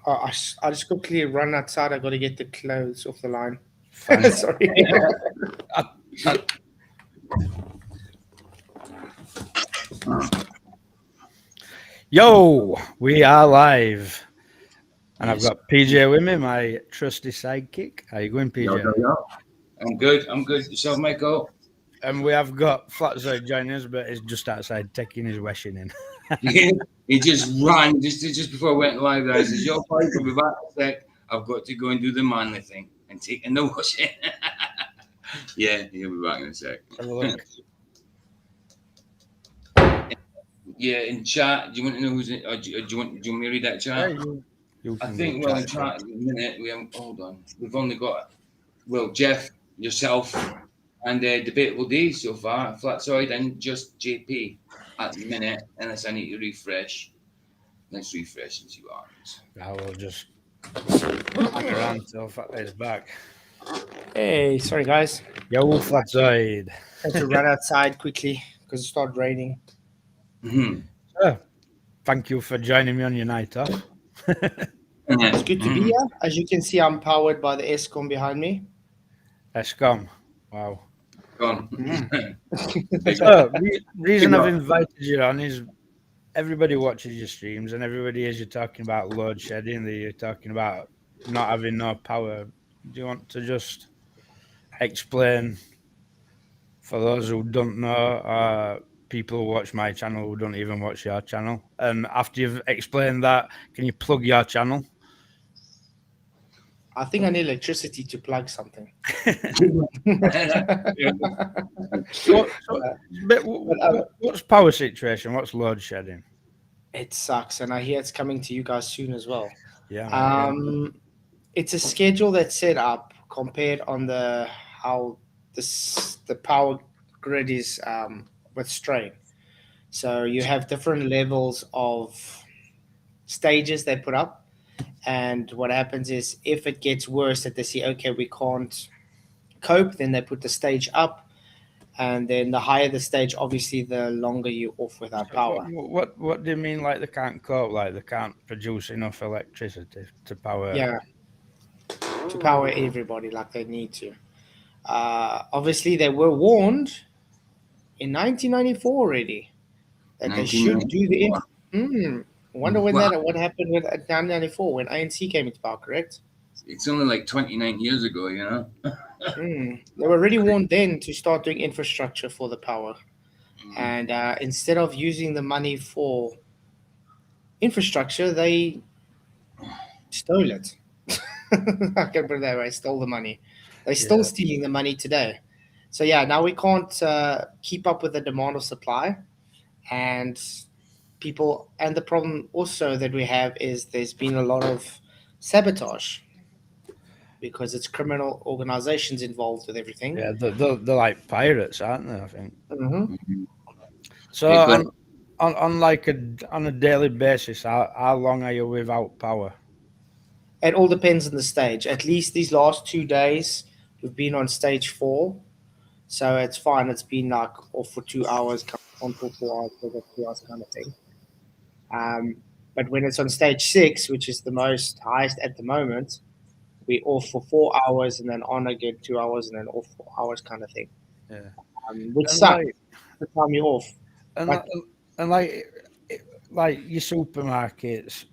I'll just quickly run outside. I got to get the clothes off the line. Fine. Sorry. Yo, we are live. And I've Yes. got PJ with me, my trusty sidekick. How you going, PJ? I'm good. I'm good. Yourself, Michael? And we have got Flatzoid joining us, but he's just outside taking his washing in. He just ran just before I went live. There, I says, "Yo, Mike, I'll be back in a sec. I've got to go and do the manly thing and take in the washing." Yeah, he'll be back in a sec. Have a look. Yeah, in chat, do you want to know who's in? Or do you want me to read that chat? Yeah, you I can think go well, in chat. chat at the minute we haven't. Hold on, we've only got Jeff, yourself, and Debatable D so far. Flatzoid and just JP at the minute, unless I need to refresh. Let's refresh and see what happens. I will just hang around till Flatzoid's back. Hey, sorry guys. Yo, Flatzoid. Had to run outside quickly because it started raining. Mm-hmm. So, thank you for joining me on your night off. It's good to be here. As you can see, I'm powered by the ESCOM behind me. ESCOM. Wow. Go on. So, reason I've invited you on is everybody watches your streams and everybody hears you talking about load shedding, that you're talking about not having no power. Do you want to just explain for those who don't know, people who watch my channel who don't even watch your channel? And after you've explained that, can you plug your channel? I think I need electricity to plug something. What's power situation? What's load shedding? It sucks, and I hear it's coming to you guys soon as well. Yeah. It's a schedule that's set up compared on how the power grid is with strain. So you have different levels of stages they put up, and what happens is if it gets worse, that they see, okay, we can't cope, then they put the stage up, and then the higher the stage, obviously the longer you're off without power. What do you mean, like they can't cope, like they can't produce enough electricity to power? Yeah, to power everybody like they need to. Obviously, they were warned in 1994 already that they should do the. Wonder when what happened with 1994 when ANC came into power, correct? It's only like 29 years ago, you know. They were already warned then to start doing infrastructure for the power, and instead of using the money for infrastructure, they stole it. I can put it that way. Stole the money. They're still stealing the money today. So yeah, now we can't keep up with the demand of supply, and people. And the problem also that we have is there's been a lot of sabotage because it's criminal organizations involved with everything. Yeah, they're like pirates, aren't they? I think. Mm-hmm. So on a daily basis, how long are you without power? It all depends on the stage. At least these last 2 days, we've been on stage 4. So it's fine. It's been like off for 2 hours, on for 4 hours, for 2 hours kind of thing. But when it's on stage 6, which is the most highest at the moment, we off for 4 hours and then on again 2 hours and then off 4 hours kind of thing. Yeah. Which sucks. The time you're off. And like your supermarkets,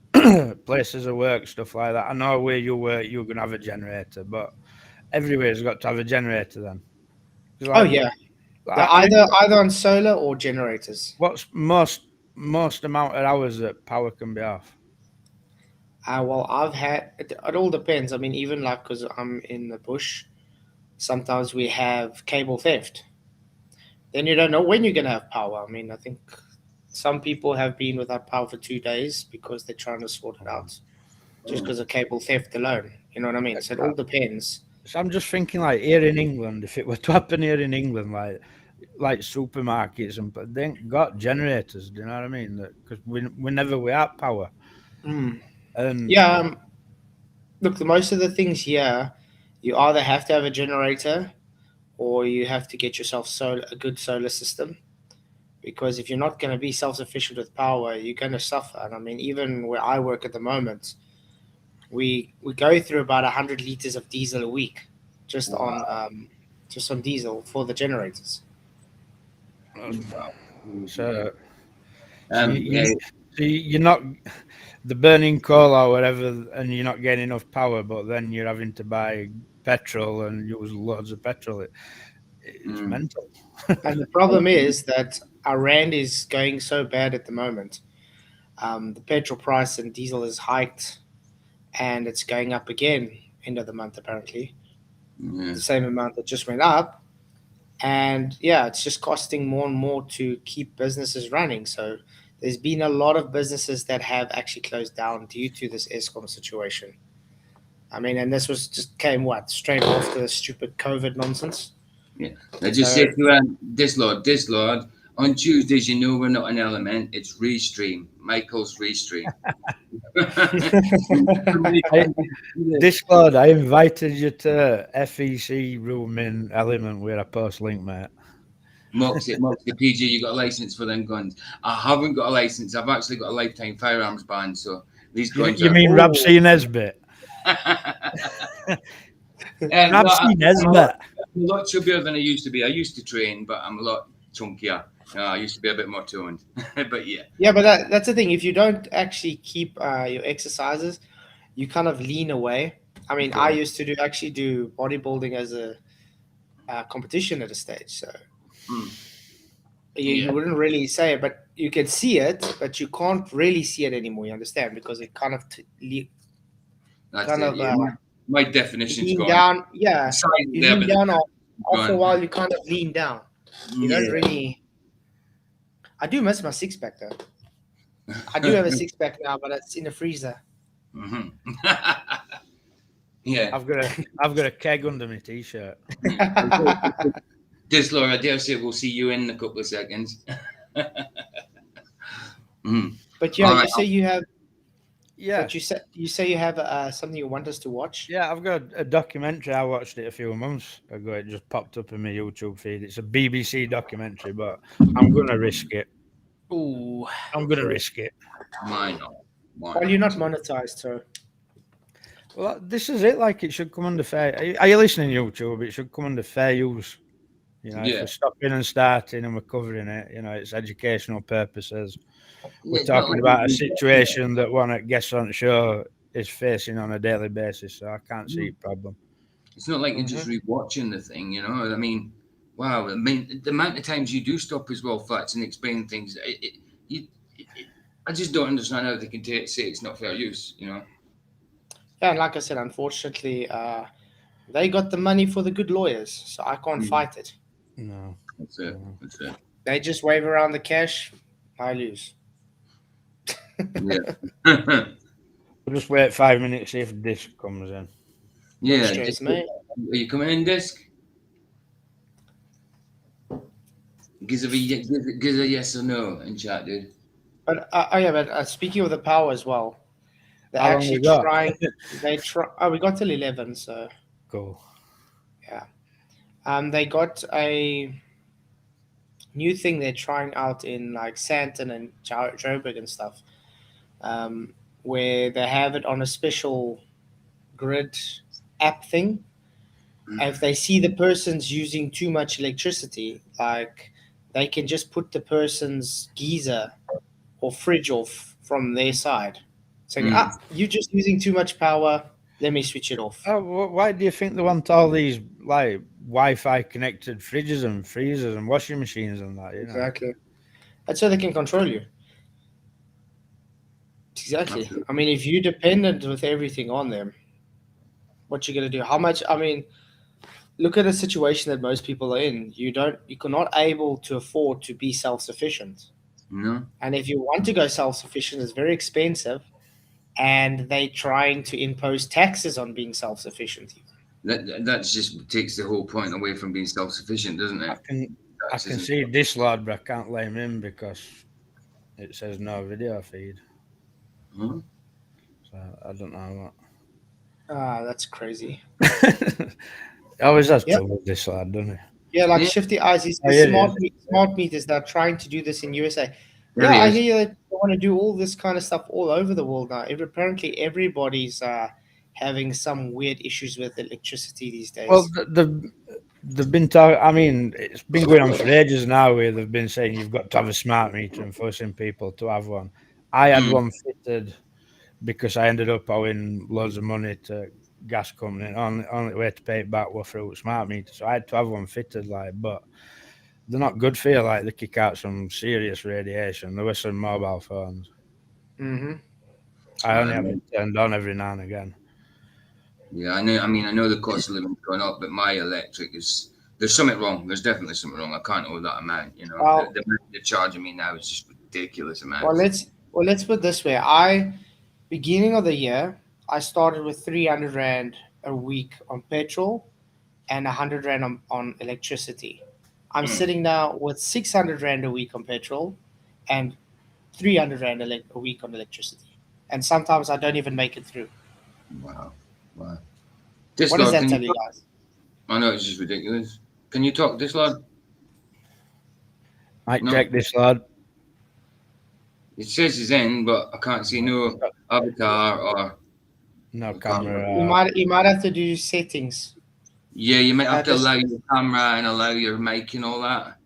places of work, stuff like that. I know where you work, you're gonna have a generator, but everywhere's got to have a generator then. Like, either on solar or generators. What's most amount of hours that power can be off? Well, I've had it all depends. I mean, even like because I'm in the bush, sometimes we have cable theft. Then you don't know when you're gonna have power. I mean, I think some people have been without power for 2 days because they're trying to sort it out, just because of cable theft alone. You know what I mean? So it all depends. So I'm just thinking, like here in England, if it were to happen here in England, like supermarkets and they ain't got generators. Do you know what I mean? Because whenever we have power. And yeah, look, most of the things here, you either have to have a generator, or you have to get yourself a good solar system. Because if you're not going to be self-sufficient with power, you're going to suffer. And I mean, even where I work at the moment, we go through about 100 liters of diesel a week, just Wow. on diesel for the generators. So, so Yeah, you're not the burning coal or whatever, and you're not getting enough power, but then you're having to buy petrol and use loads of petrol. It's mental. And the problem is that our rand is going so bad at the moment. The petrol price and diesel is hiked, and it's going up again end of the month apparently. yeah. The same amount that just went up, and yeah, it's just costing more and more to keep businesses running. So there's been a lot of businesses that have actually closed down due to this ESCOM situation. I mean, and this was just came what straight after the stupid COVID nonsense. Yeah. I just So say to this Lord, on Tuesdays, you know we're not an element, it's Restream. Michael's Restream. Discord, I invited you to FEC room in Element where I post link, mate. Mocks it, PG, you got a license for them guns. I haven't got a license. I've actually got a lifetime firearms ban, so these guns You are. mean Rabsy Nesbit? Rabsy Nesbit. I'm a lot chubbier than I used to be. I used to train, but I'm a lot chunkier. I used to be a bit more toned. But yeah. yeah, but that's the thing. If you don't actually keep your exercises, you kind of lean away. I mean, I used to actually do bodybuilding as a competition at a stage, so you wouldn't really say it, but you can see it, but you can't really see it anymore. You understand? Because it kind of my definition's lean gone. down. Yeah, you lean down. After a while, you kind of lean down. You don't really. I do miss my six pack though. I do have a six pack now, but it's in the freezer. Mm-hmm. Yeah, I've got a keg under my t-shirt. This Laura, I dare say we'll see you in a couple of seconds. But yeah, you say you have. Yeah. But you say you have something you want us to watch. Yeah, I've got a documentary. I watched it a few months ago. It just popped up in my YouTube feed. It's a BBC documentary, but I'm gonna risk it. Ooh, I'm gonna risk it. Why not? Well, you're not monetized, so. Well, this is it. Like, it should come under fair. Are you listening, YouTube? It should come under fair use. You know, if we're stopping and starting and we're covering it, you know, it's educational purposes. We're talking about a situation that one that guests on the show is facing on a daily basis, so I can't see a problem. It's not like you're just rewatching the thing, you know. I mean, wow. I mean, the amount of times you do stop as well, Flats, and explain things. I just don't understand how they can say it's not fair use, you know. Yeah, and like I said, unfortunately, they got the money for the good lawyers, so I can't fight it. No, that's it. That's it. They just wave around the cash, I lose. Yeah. We'll just wait 5 minutes, see if disc comes in. Yeah. Stress, mate. Are you coming in, disc? Gives a yes or no in chat, dude. But speaking of the power as well, they're How long actually we got? trying. They try. Oh, we got till 11, so Cool. yeah. They got a new thing they're trying out in like Santon and Joburg and stuff, where they have it on a special grid app thing. If they see the person's using too much electricity, like they can just put the person's geyser or fridge off from their side, saying, you're just using too much power, let me switch it off. Oh, why do you think they want all these like Wi-Fi connected fridges and freezers and washing machines and that? You know? Exactly. That's so they can control you. Exactly. I mean, if you're dependent with everything on them, what you gonna do? How much? I mean, look at the situation that most people are in. You're not able to afford to be self-sufficient. No. And if you want to go self-sufficient, it's very expensive, and they trying to impose taxes on being self-sufficient. That just takes the whole point away from being self-sufficient, doesn't it? I can see this lad, but I can't let him in because it says no video feed. Huh? So I don't know what. That's crazy. Always has trouble with this lad, doesn't he? Yeah, like Shifty Eyes. He's smart meters that are trying to do this in USA. Yeah, I hear that they want to do all this kind of stuff all over the world now. Apparently, everybody's having some weird issues with electricity these Well, days. they've been talking. I mean, it's been going on for ages now. Where they've been saying you've got to have a smart meter and forcing people to have one. I had Mm. one fitted because I ended up owing loads of money to gas company. Only way to pay it back was through smart meter, so I had to have one fitted. Like, but they're not good for you. Like, they kick out some serious radiation. There were some mobile phones. Hmm. I only have Um, it turned on every now and again. yeah, I know. I mean, I know the cost of living's gone up, but my electric is. There's something wrong. There's definitely something wrong. I can't owe that amount. You know, Well, the amount they're charging me now is just ridiculous well, amounts. let's put it this way. I beginning of the year, I started with 300 rand a week on petrol and 100 rand on electricity. I'm Mm. sitting now with 600 rand a week on petrol and 300 rand a week on electricity. And sometimes I don't even make it through. Wow, wow. This What does lad, that can you tell you talk? guys? I know it's just ridiculous. Can you talk, this lad? Might No, check this, lad. it says he's in, but I can't see no avatar or No I can't. You camera. might have to do settings. Yeah, you might have to Just allow your camera and allow your mic and all that.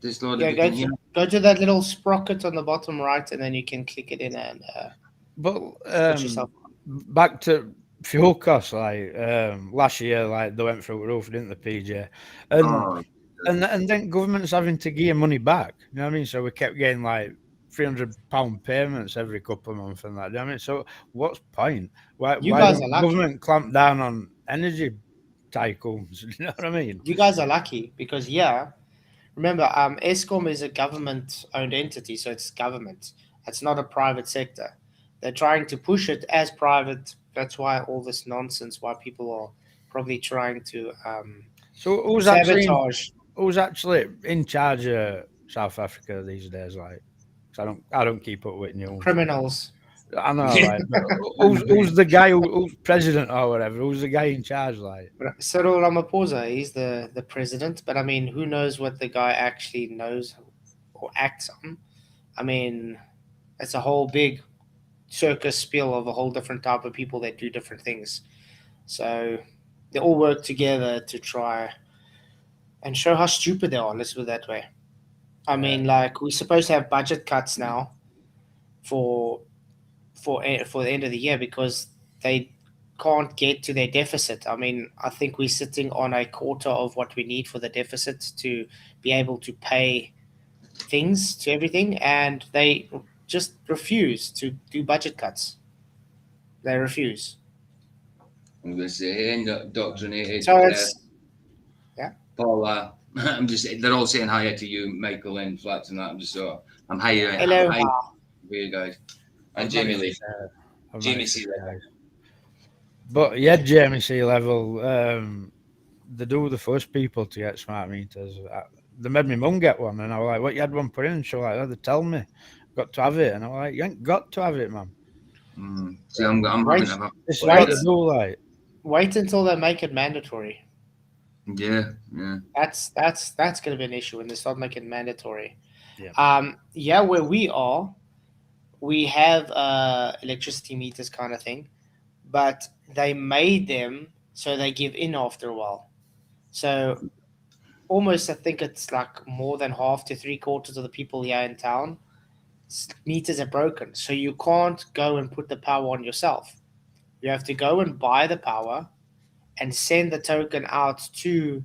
This lad, if yeah, you can hear. go to that little sprocket on the bottom right, and then you can click it in and But switch yourself. back to fuel costs, like last year, like they went through the roof, didn't the PJ? And Oh, and then government's having to give money back. You know what I mean? So we kept getting like £300 payments every couple of months and that. You know what I mean? So what's point? You Why guys don't are lucky. government clamp down on energy tycoons? You know what I mean? You guys are lucky because yeah, remember, ESCOM is a government-owned entity, so it's government. It's not a private sector. They're trying to push it as private. That's why all this nonsense. Why people are probably trying to So sabotage who's actually in charge of South Africa these days? Like, 'cause I don't keep up with news. criminals. I know, like, but who's the guy who's president or whatever? Who's the guy in charge? Like, Cyril Ramaphosa, he's the president, but I mean, who knows what the guy actually knows or acts on? I mean, it's a whole big circus spiel of a whole different type of people that do different things. So they all work together to try and show how stupid they are. Let's put it that way. I yeah. mean, like we're supposed to have budget cuts now for for the end of the year because they can't get to their deficit. I mean, I think we're sitting on a quarter of what we need for the deficit to be able to pay things to everything, and they just refuse to do budget cuts. They refuse. I'm going to say indoctrinated So it's yeah. Paula. I'm just. They're all saying hi to you, Michael and Flats and that. I'm just so. I'm hiring. I'm Hello. hiring for you guys. I've And Jamie managed to Lee. say, I've Jamie managed to C. say. But yeah, Jamie Sea level. They do the first people to get smart meters. They made my mum get one, and I was like, "What, you had one put in?" And she was like, "Oh, they tell me, got to have it." And I was like, "You ain't got to have it, man. See, I'm having Wait, to have. This is But what wait, they do." Like, wait until they make it mandatory. yeah, yeah. That's going to be an issue when they start making it mandatory. yeah, Yeah, where we are, we have electricity meters kind of thing, but they made them so they give in after a while. So almost, I think it's like more than half to three quarters of the people here in town meters are broken, so you can't go and put the power on yourself. You have to go and buy the power and send the token out to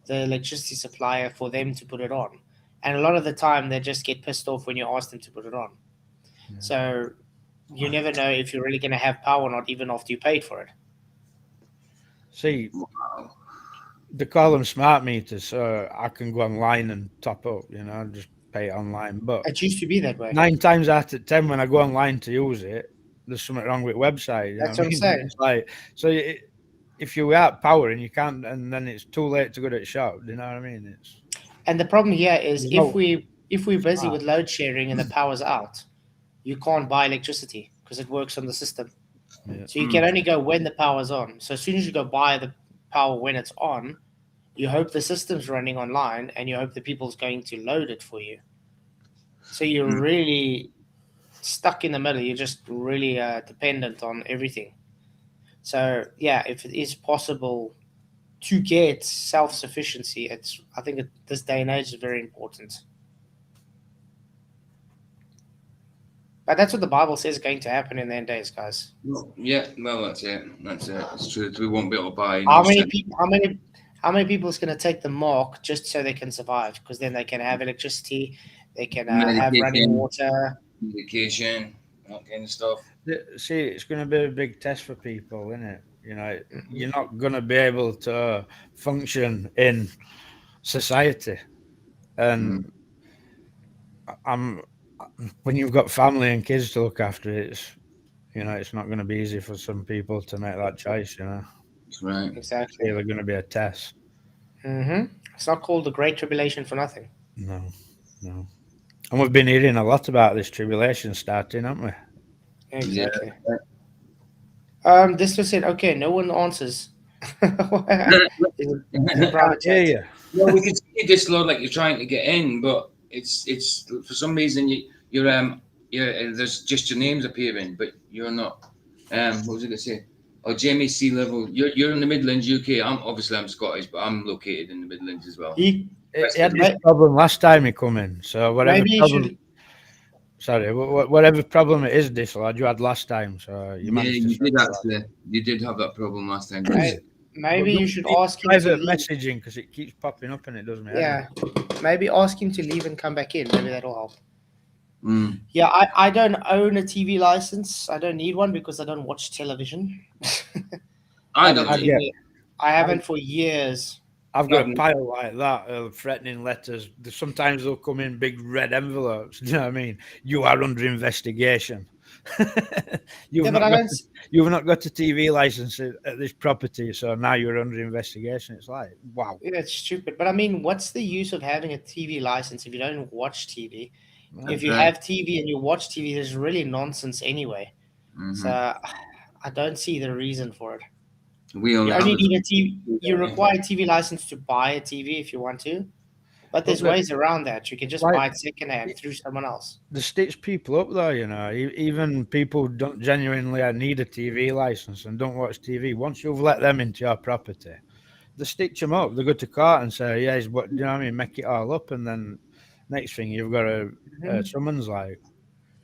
the electricity supplier for them to put it on. And a lot of the time, they just get pissed off when you ask them to put it on. yeah. So you never know if you're really going to have power or not, even after you paid for it. See, Wow. they call them smart meters, so I can go online and top up. You know, just pay it online. But It used to be that way. 9 times out of 10, when I go online to use it, there's something wrong with the website. You know That's what what I I'm mean? saying. It's like so. If you're without power and you can't, and then it's too late to go to the shop. You know what I mean? It's And the problem here is there's no if we're busy smart. with load sharing and the power's out, you can't buy electricity because it works on the system. Yeah. So you can only go when the power's on. So as soon as you go buy the power when it's on, you hope the system's running online and you hope the people's going to load it for you. So you're really stuck in the middle. You're just really dependent on everything. So yeah, if it is possible to get self sufficiency, I think this day and age is very important. But that's what the Bible says is going to happen in the end days, guys. Well, yeah, well, that's it. That's it. It's true. We won't be able to buy no How many cent. people? How many people is going to take the mark just so they can survive? Because then they can have electricity, they can have running Medication, water. medication, that kind of stuff. See, it's going to be a big test for people, isn't it? You know, Mhm. you're not going to be able to function in society, Mm. and I'm when you've got family and kids to look after, it's not going to be easy for some people to make that choice. That's right. It's Exactly. either going to be a test. It's not called the Great Tribulation for nothing. No, no. And we've been hearing a lot about this tribulation starting, haven't we? Yeah. Exactly. This was it. Okay, no one answers. In the Can't private hear chat. you. Well, we can see this, Lord, like you're trying to get in, but it's for some reason you're there's just your names appearing, but you're not. What was I going to say? Oh, Jamie Sea Level. You're in the Midlands, UK. I'm Scottish, but I'm located in the Midlands as well. He, He West had this Midlands. may- problem last time he come in. So whatever maybe you problem, should. sorry, whatever problem it is, this lad you had last time. So you Yeah, managed to you sort did it out. actually. You did have that problem last time, didn't may- you? But Maybe you don't should leave ask him to private leave. messaging because it keeps popping up and it does me head in. Yeah, maybe ask him to leave and come back in. Maybe that'll help. Mm. Yeah, I don't own a TV license. I don't need one because I don't watch television. I I haven't don't. I Either. get, TV. I I, haven't for years. I've got a I've pile like that of threatening letters. Sometimes they'll come in big red envelopes. You know what I mean? You are under investigation. Yeah, you've but not I got don't. a, you've not got a TV license at this property, so now you're under investigation. It's like, wow. Yeah, it's stupid. But I mean, what's the use of having a TV license if you don't watch TV? If Well, That's you right. have TV and you watch TV, there's really nonsense anyway. So Hmm. I don't see the reason for it. We You only only have it. need a TV. You For, require a TV license to buy a TV if you want to, but but there's ways around that. You can just like buy it secondhand through someone else. the stitch people up there, even people who don't genuinely need a TV license and don't watch TV. Once you've let them into your property, they stitch them up. They go to court and say, "Yeah, what you know what I mean? Make it all up," and then next thing you've got a Hmm. summons like.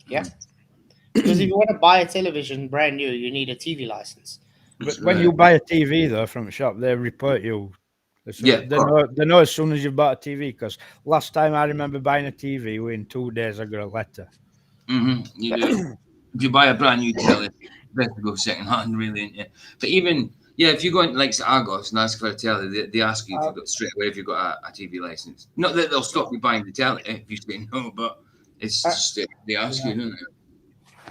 Yeah, because if you want to buy a television brand new, you need a TV license. But that's when right. you buy a TV though from the shop, they report you. Yeah, So of they course. know they know as soon as you bought a TV. Because last time I remember buying a TV, within 2 days I got a letter. You do. If you buy a brand new telly, better go second hand, really, ain't you? But even yeah, if you go into like Argos and ask for a telly, they ask you if Uh, you've got straight away if you've got a TV license. Not that they'll stop you buying the telly if you say no, but it's uh, just they ask yeah. you, don't they?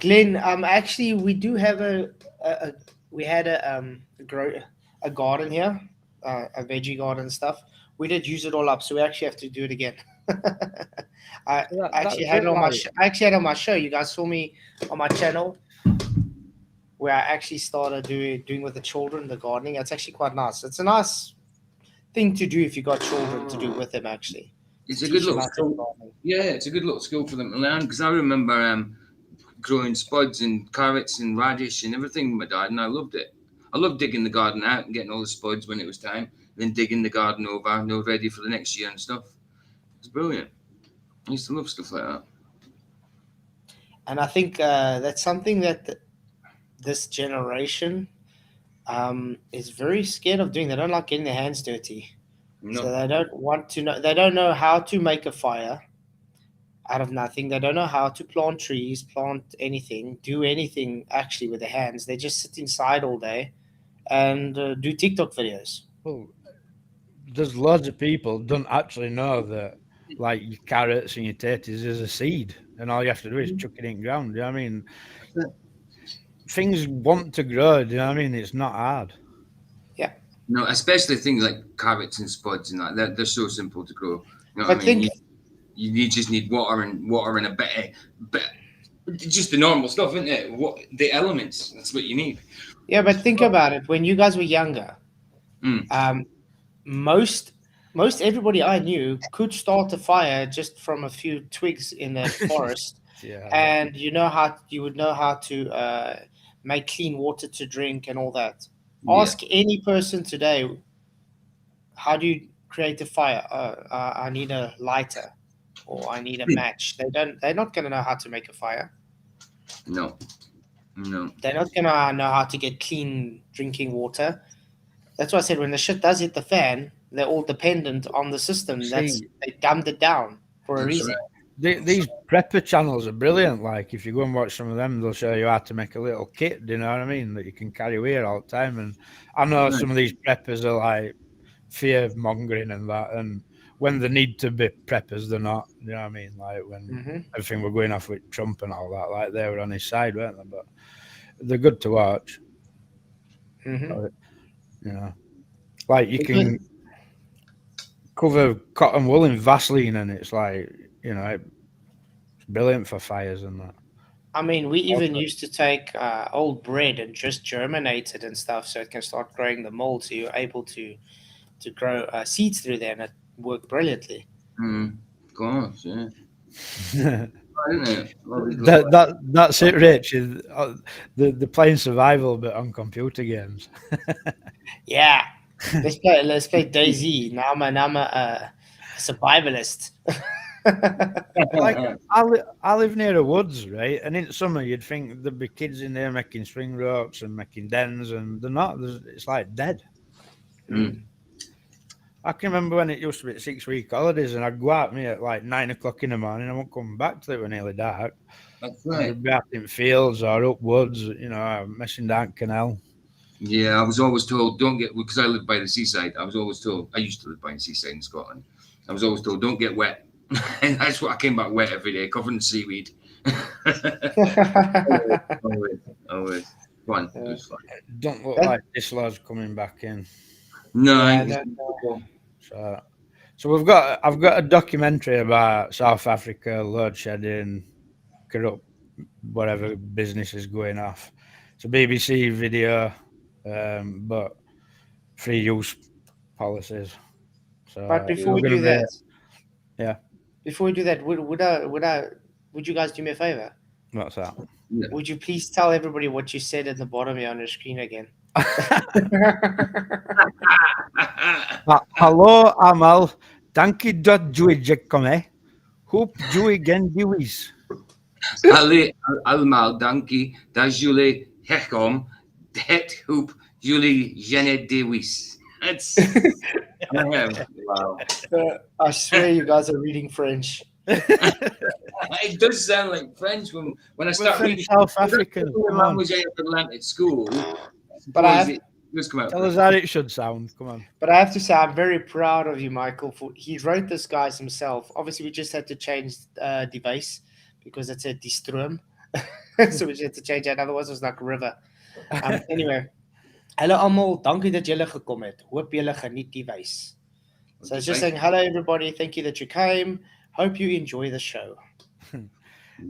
Glenn, actually, we do have a we had a garden here, a veggie garden and stuff. We did use it all up, so we actually have to do it again. I actually That's had it it. on my Like I actually had it on my show. You guys saw me on my channel where I actually started doing with the children the gardening. It's actually quite nice. It's a nice thing to do if you got children to do with them actually It's to a good teach them little how to do skill. gardening. Yeah, it's a good little skill for them to learn because I remember growing spuds and carrots and radish and everything with my dad, and I loved it. I loved digging the garden out and getting all the spuds when it was time, then digging the garden over, ready for the next year and stuff. It's brilliant. I used to love stuff like that. And I think that's something that this generation is very scared of doing. They don't like getting their hands dirty, so No. they don't want to know. They don't know how to make a fire out of nothing. They don't know how to plant trees, plant anything, do anything actually with their hands. They just sit inside all day and do TikTok videos. well, there's loads of people don't actually know that like your carrots and your taters is a seed, and all you have to do is chuck it in ground. Do you know what I mean? Things want to grow. Do you know what I mean? It's not hard. Yeah, No, especially things like carrots and spuds and that. They're so simple to grow. You know what I but mean? think You just need water and a bit just the normal stuff, isn't it? What the elements? That's what you need. yeah, but think about it. When you guys were younger, Mm. um, most everybody I knew could start a fire just from a few twigs in the forest, Yeah, and you would know how to make clean water to drink and all that. Yeah. Ask any person today, how do you create a fire? I need a lighter, or I need a match. They don't. They're not going to know how to make a fire. No. No. They're not going to know how to get clean drinking water. That's why I said when the shit does hit the fan, they're all dependent on the system. That's See, they dumbed it down for a That's reason. these prepper channels are brilliant. Like if you go and watch some of them, they'll show you how to make a little kit. Do you know what I mean? That you can carry with you all the time. And I know Right. some of these preppers are like fear mongering and that. And when they need to be preppers, they're not. You know what I mean? Like when Hmm. everything we're going off with Trump and all that, like they were on his side, weren't they? But they're good to watch. Hmm. You know, like you Because can cover cotton wool in Vaseline, and it's like it's brilliant for fires and that. I mean, we even Also, used to take old bread and just germinate it and stuff, so it can start growing the mold. So you're able to grow seeds through there, and it worked brilliantly. Of course, yeah. Isn't it? Well, we got that's it, Rich. The playing survival bit on computer games. Yeah, let's play DayZ. Now I'm a survivalist. Like I live near the woods, right? And in summer, you'd think there'd be kids in there making string ropes and making dens, and they're not. It's like dead. Mm. I can remember when it used to be 6 week holidays, and I'd go out me at like 9 o'clock in the morning. I won't come back till it was nearly dark. That's And right. we'd be out in fields or up woods, messing down canal. Yeah, I was always told don't get because I live by the seaside. I was always told I used to live by the seaside in Scotland. I was always told don't get wet, and that's what I came back wet every day, covered in seaweed. Always fun. It was fun. Don't look That- like this lod's coming back in. No, I Yeah, think So I've got a documentary about South Africa, load shedding, corrupt whatever business is going off. It's a BBC video, but free use policies. So but before we're we gonna do be that, yeah. before we do that, would you guys do me a favor? What's that? yeah. Would you please tell everybody what you said at the bottom here on your screen again? Hallo amal, dankie dat jullie gekomen. Hoop jullie gen duwis. Ali allemaal dankie dat jullie herkom. Het hoop jullie jenne dewis. That's wow. I swear you guys are reading French. It does sound like French when I start from reading South Africa. Come on. language I ever learnt at school. But I suppose have- it does come out. Tell us how it should sound. Come on. But I have to say, I'm very proud of you, Michael. For he wrote this guys himself. Obviously, we just had to change device because it's a distrum, so we just had to change that. Otherwise, it was like a river. Anyway, hallo almal, dankie dat julle gekom het. Hoop julle geniet die wys. So it's just saying hello, everybody. Thank you that you came. Hope you enjoy the show.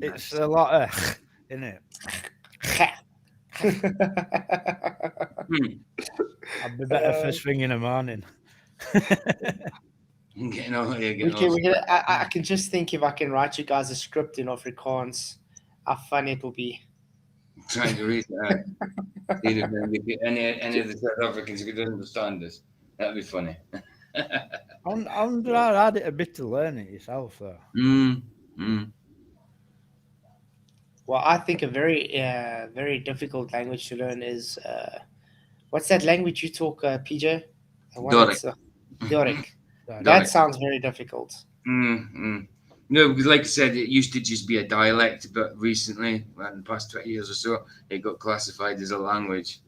It's a lot of, isn't it? I'd be better first thing in the morning. Getting on here, We getting can, on. we can, I can just think if I can write you guys a script in Afrikaans, how fun it will be. Trying to read that. See if any of the South Africans could understand this. That'd be funny. I wonder how hard it a bit to learn it yourself, though. Well, I think a very difficult language to learn is what's that language you talk, PJ? The one Doric. that's, Doric. That Doric. sounds very difficult. No, because like I said, it used to just be a dialect, but recently, in the past 20 years or so, it got classified as a language.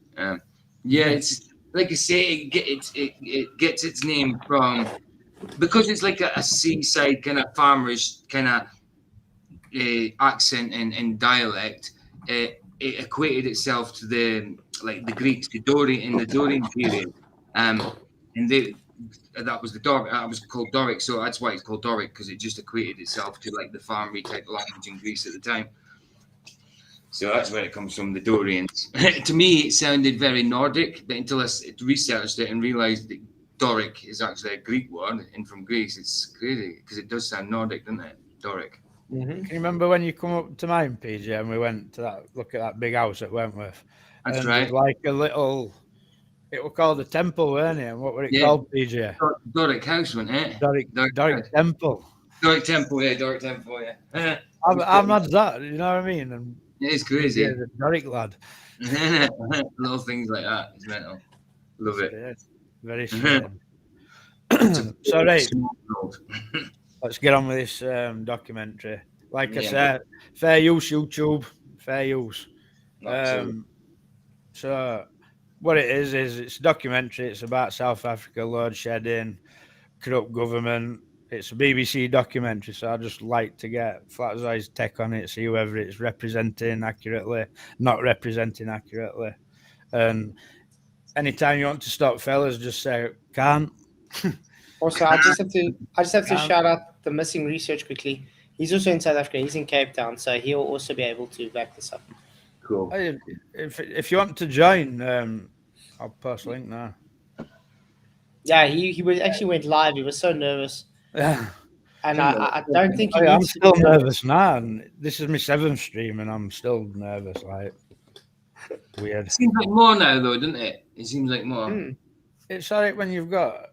Yeah, it's like I say, it gets its name from because it's like a seaside kind of farmers kind of accent and dialect. It equated itself to the Greeks, the Dorian period, and that was that was called Doric, so that's why it's called Doric because it just equated itself to like the farmery type language in Greece at the time. So that's where it comes from, the Dorians. To me, it sounded very Nordic, but until I researched it and realised that Doric is actually a Greek word and from Greece, it's crazy because it does sound Nordic, doesn't it? Doric. Mhm. Can you remember when you come up to mine, PJ, and we went to that look at that big house at Wentworth? That's and right. there's like a little. It was called a temple, weren't it? And what were it Yeah. called, PJ? Doric House, wasn't it? Doric Temple. Doric Temple, yeah. Doric Temple, yeah. I'm mad at that. You know what I mean? And It's crazy. PJ is a Doric lad. Little things like that. It's mental. Love it. Yeah, very strange. So right, let's get on with this documentary. Like I said, fair use, YouTube, fair use. So what it is it's a documentary. It's about South Africa, load shedding, corrupt government. It's a BBC documentary, so I just like to get Flatzoid's take on it, see whether it's representing accurately, not representing accurately. And anytime you want to stop fellas, just say can't. Also, I just have to shout out the missing research quickly. He's also in South Africa. He's in Cape Town, so he'll also be able to back this up. Cool. If you want to join, I'll post a link now. Yeah, he actually went live. He was so nervous. Yeah. And I don't think he I'm needs still to. nervous now. And this is my 7th stream, and I'm still nervous. Like weird. It seems like more now, though, doesn't it? It seems like more. It's alright when you've got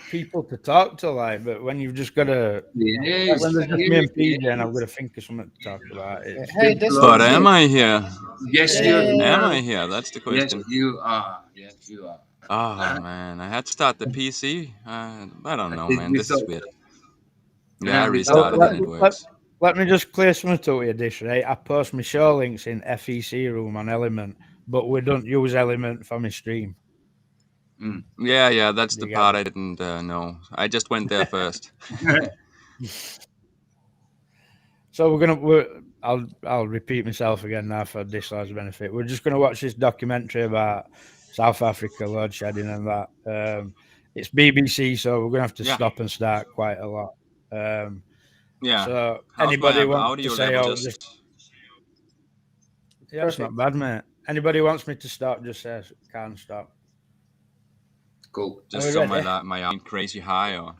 people to talk to, like, but when you've just got to. When there's just me and PJ, and I've got to think of something to talk about. Hey, But am I here? Yes, you are. Am I here? That's the Yes, question. you are. Yes, you are. Oh man, I had to start the PC. I don't know, man. This is weird. Yeah, I we restarted thought- and it works. Let me just clear something up with you, Dish, right? I post my show links in FEC room on Element, but we don't use Element for my stream. Yeah, that's You the get part it. I didn't know. I just went there first. So I'll repeat myself again now for Dislard's benefit. We're just gonna watch this documentary about South Africa load shedding and that. It's BBC, so we're gonna have to stop and start quite a lot. Yeah. So How's anybody my wants audio to say, level? "Oh, yeah, it's not bad, mate." Anybody wants me to stop, just says can't stop. Cool. Just so my audio crazy high or.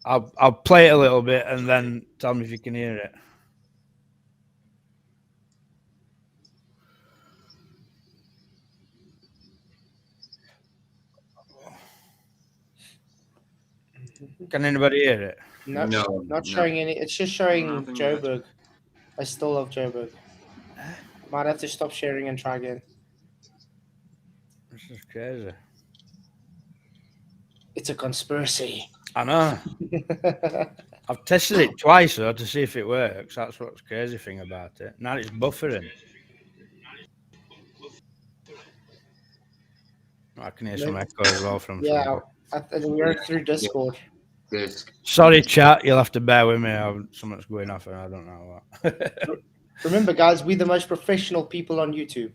I'll play it a little bit and then tell me if you can hear it. Can anybody hear it? No, not showing any. It's just showing Joburg. I still love Joburg. Might have to stop sharing and try again. This is crazy. It's a conspiracy. I know. I've tested it twice though to see if it works. That's what's crazy thing about it. Now it's buffering. I can hear some echo as well from. Yeah, we're through Discord. Yes. Sorry, chat. You'll have to bear with me. Something's going off, and I don't know what. Remember, guys, we're the most professional people on YouTube.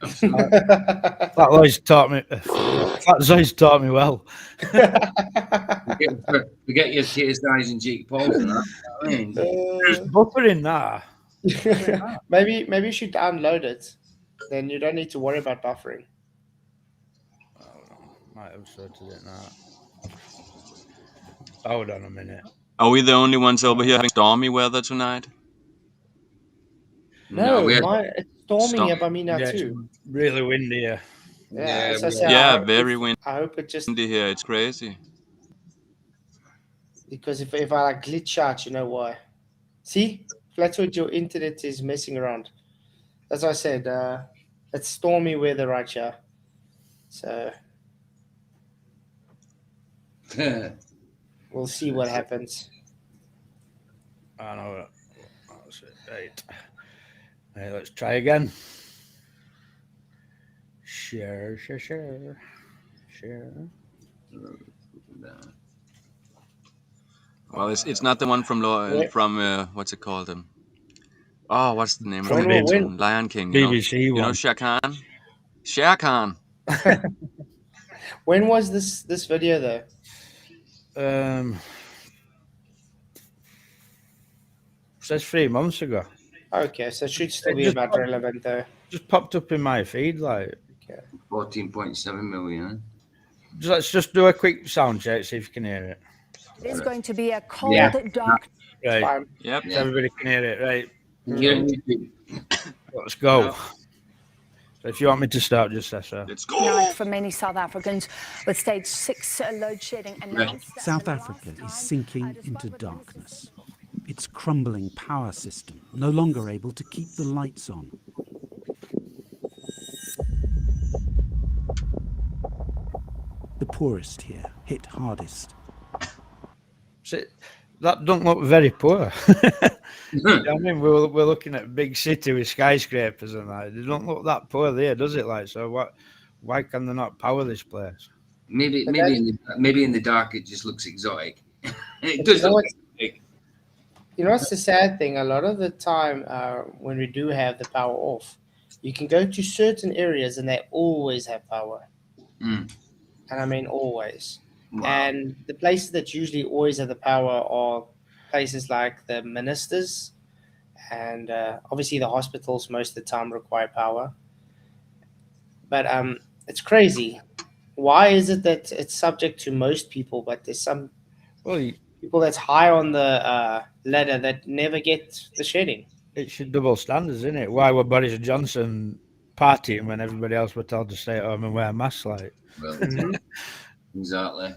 Flatzoid's taught me. Flatzoid's taught me well. Forget your KSIs and Jake Pauls and that. It's buffering now. Maybe you should download it. Then you don't need to worry about buffering. I don't know. Might have sorted it now. Hold on a minute. Are we the only ones over here having stormy weather tonight? No, it's storming up by me now too. It's really windy here. Yeah, very windy. I hope it just Here. It's crazy. because if I like glitch out, you know why? See, Flatzoid, your internet is messing around. As I said, it's stormy weather right here, so we'll see what happens. I know. That's it. Right. Right, let's try again. Share. Well, it's not the one from what's it called? What's the name of From it? Lion King. BBC You know one. Shere Khan? Shere Khan. When was this video though? Says 3 months ago. Okay, so it should still be about relevant though. just popped up in my feed. Like, 14.7 million. let's just do a quick sound check, see if you can hear it. It is going to be a cold, Yeah. dark. Right, Fine. Yep. so everybody can hear it. Right, Yeah. let's go. Yeah. So if you want me to start, just say so. Let's go. Night for many South Africans with stage 6 load shedding announced. South Africa is sinking into darkness. Its crumbling power system no longer able to keep the lights on. The poorest here, hit hardest. See, that don't look very poor. You know what I mean, we're looking at a big city with skyscrapers and that. They don't look that poor there, does it? Like, so what? Why can they not power this place? Maybe But maybe in the dark it just looks exotic. It But does you know look what's- exotic. You know what's the sad thing? A lot of the time, when we do have the power off, you can go to certain areas and they always have power. Mm. And I mean always. Wow. And the places that usually always have the power are places like the ministers, and obviously the hospitals most of the time require power. But it's crazy. Why is it that it's subject to most people, but there's some Well, people that's high on the ladder that never get the shedding? it should double standards, isn't it? Why were Boris Johnson partying when everybody else were told to stay at home and wear masks? Like, Well, Mhm. exactly.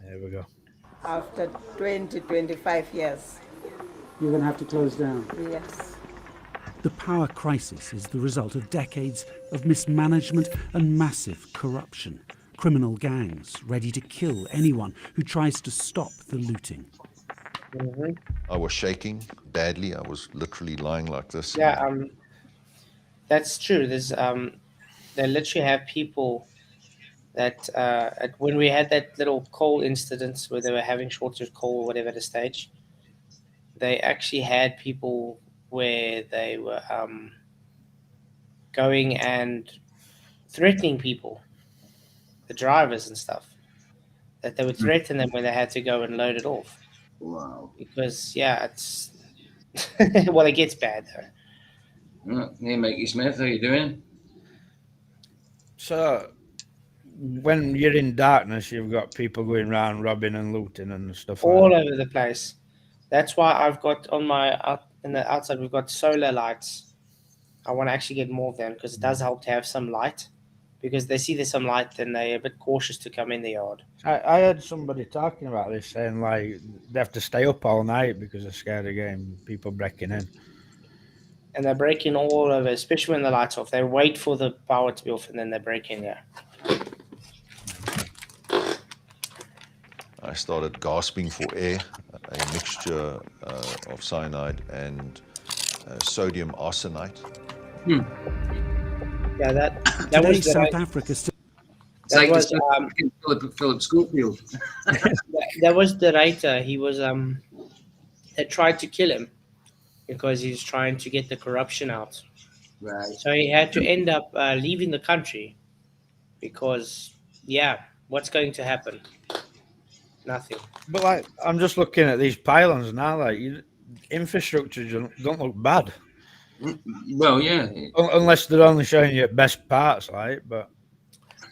there we go. After 20, 25 years, You're going to have to close down. yes. The power crisis is the result of decades of mismanagement and massive corruption. Criminal gangs ready to kill anyone who tries to stop the looting. Mhm. I was shaking badly. I was literally lying like this. Yeah, that's true. They literally have people that when we had that little coal incident where they were having shortage of coal or whatever the stage, they actually had people where they were going and threatening people, the drivers and stuff, that they would threaten them when they had to go and load it off. Wow. Because yeah, it's well, it gets bad though. Hey, Mikey Smith, how you doing? So, when you're in darkness, you've got people going around robbing and looting and stuff like All that. over the place. That's why I've got on in the outside we've got solar lights. I want to actually get more of them because it does help to have some light. Because they see there's some light, then they're a bit cautious to come in the yard. I heard somebody talking about this, saying like they have to stay up all night because they're scared of getting people breaking in. And they're breaking all over, especially when the lights off. They wait for the power to be off and then they break in. Yeah. I started gasping for air, a mixture of cyanide and sodium arsenite. Yeah, that Today, was the South right, Africa still It's that like was Philip Schofield. that was the writer. He was they tried to kill him because he's trying to get the corruption out. Right. So he had to end up leaving the country because yeah, what's going to happen? Nothing. But like, I'm just looking at these pylons now. Like, infrastructure don't look bad, Well, yeah. unless they're only showing you best parts, like. But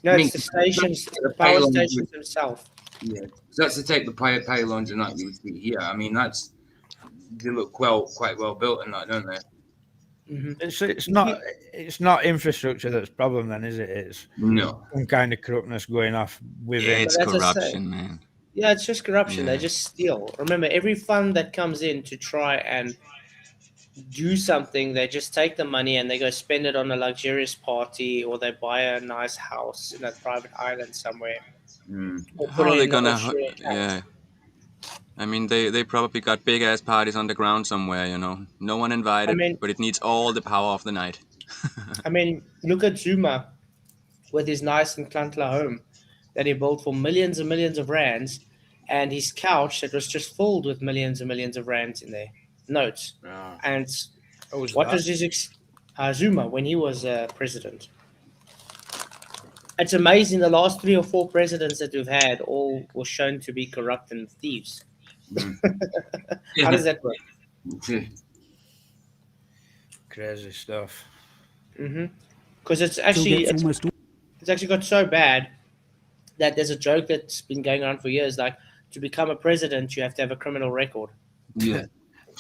No, I mean, it's the stations, the the power pylons stations would- themselves. Yeah. So that's the type of pylons and that you would see here. I mean, they look quite well built and that, don't they? Mm-hmm. it's not infrastructure that's the problem, then, is it? It's No. some kind of corruptness going off within. Yeah, it's But as I say- corruption, man. Yeah, it's just corruption. They Yeah. just steal. Remember, every fund that comes in to try and do something, they just take the money and they go spend it on a luxurious party, or they buy a nice house in a private island somewhere, Mm. or How put are it they in the gonna? offshore account. Yeah. I mean, they probably got big ass parties on the ground somewhere. You know, no one invited, I mean- but it needs all the power of the night. I mean, look at Zuma with his nice Nkandla home that he built for millions and millions of rands, and his couch that was just filled with millions and millions of rands in there, notes. And what was his Zuma when he was president? It's amazing. The last 3 or 4 presidents that we've had all were shown to be corrupt and thieves. How does that work? Crazy stuff. Because it's Still actually gets almost all it's actually got so bad that there's a joke that's been going around for years. Like, to become a president, you have to have a criminal record. Yeah.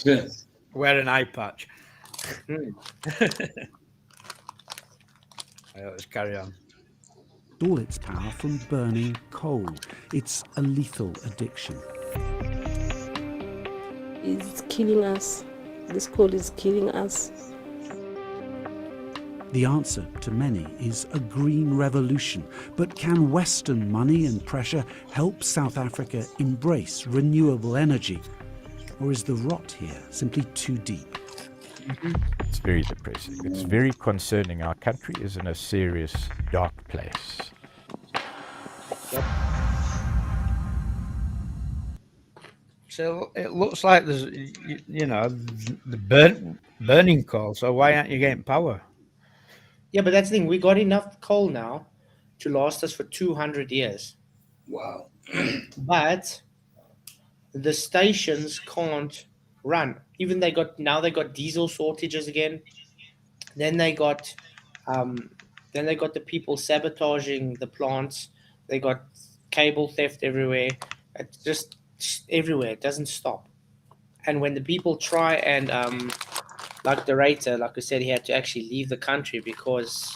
Yeah. Wear an eye patch. Hmm. Let's carry on. all its power from burning coal. It's a lethal addiction. It's killing us. This coal is killing us. The answer to many is a green revolution. But can Western money and pressure help South Africa embrace renewable energy? Or is the rot here simply too deep? It's very depressing. It's very concerning. Our country is in a serious, dark place. So it looks like there's, the burning coal. So why aren't you getting power? Yeah, but that's the thing. We got enough coal now to last us for 200 years. Wow. But the stations can't run. Even they got diesel shortages again. Then they got the people sabotaging the plants. They got cable theft everywhere. It's just everywhere. It doesn't stop. And when the people try and like the Raider, like I said, he had to actually leave the country because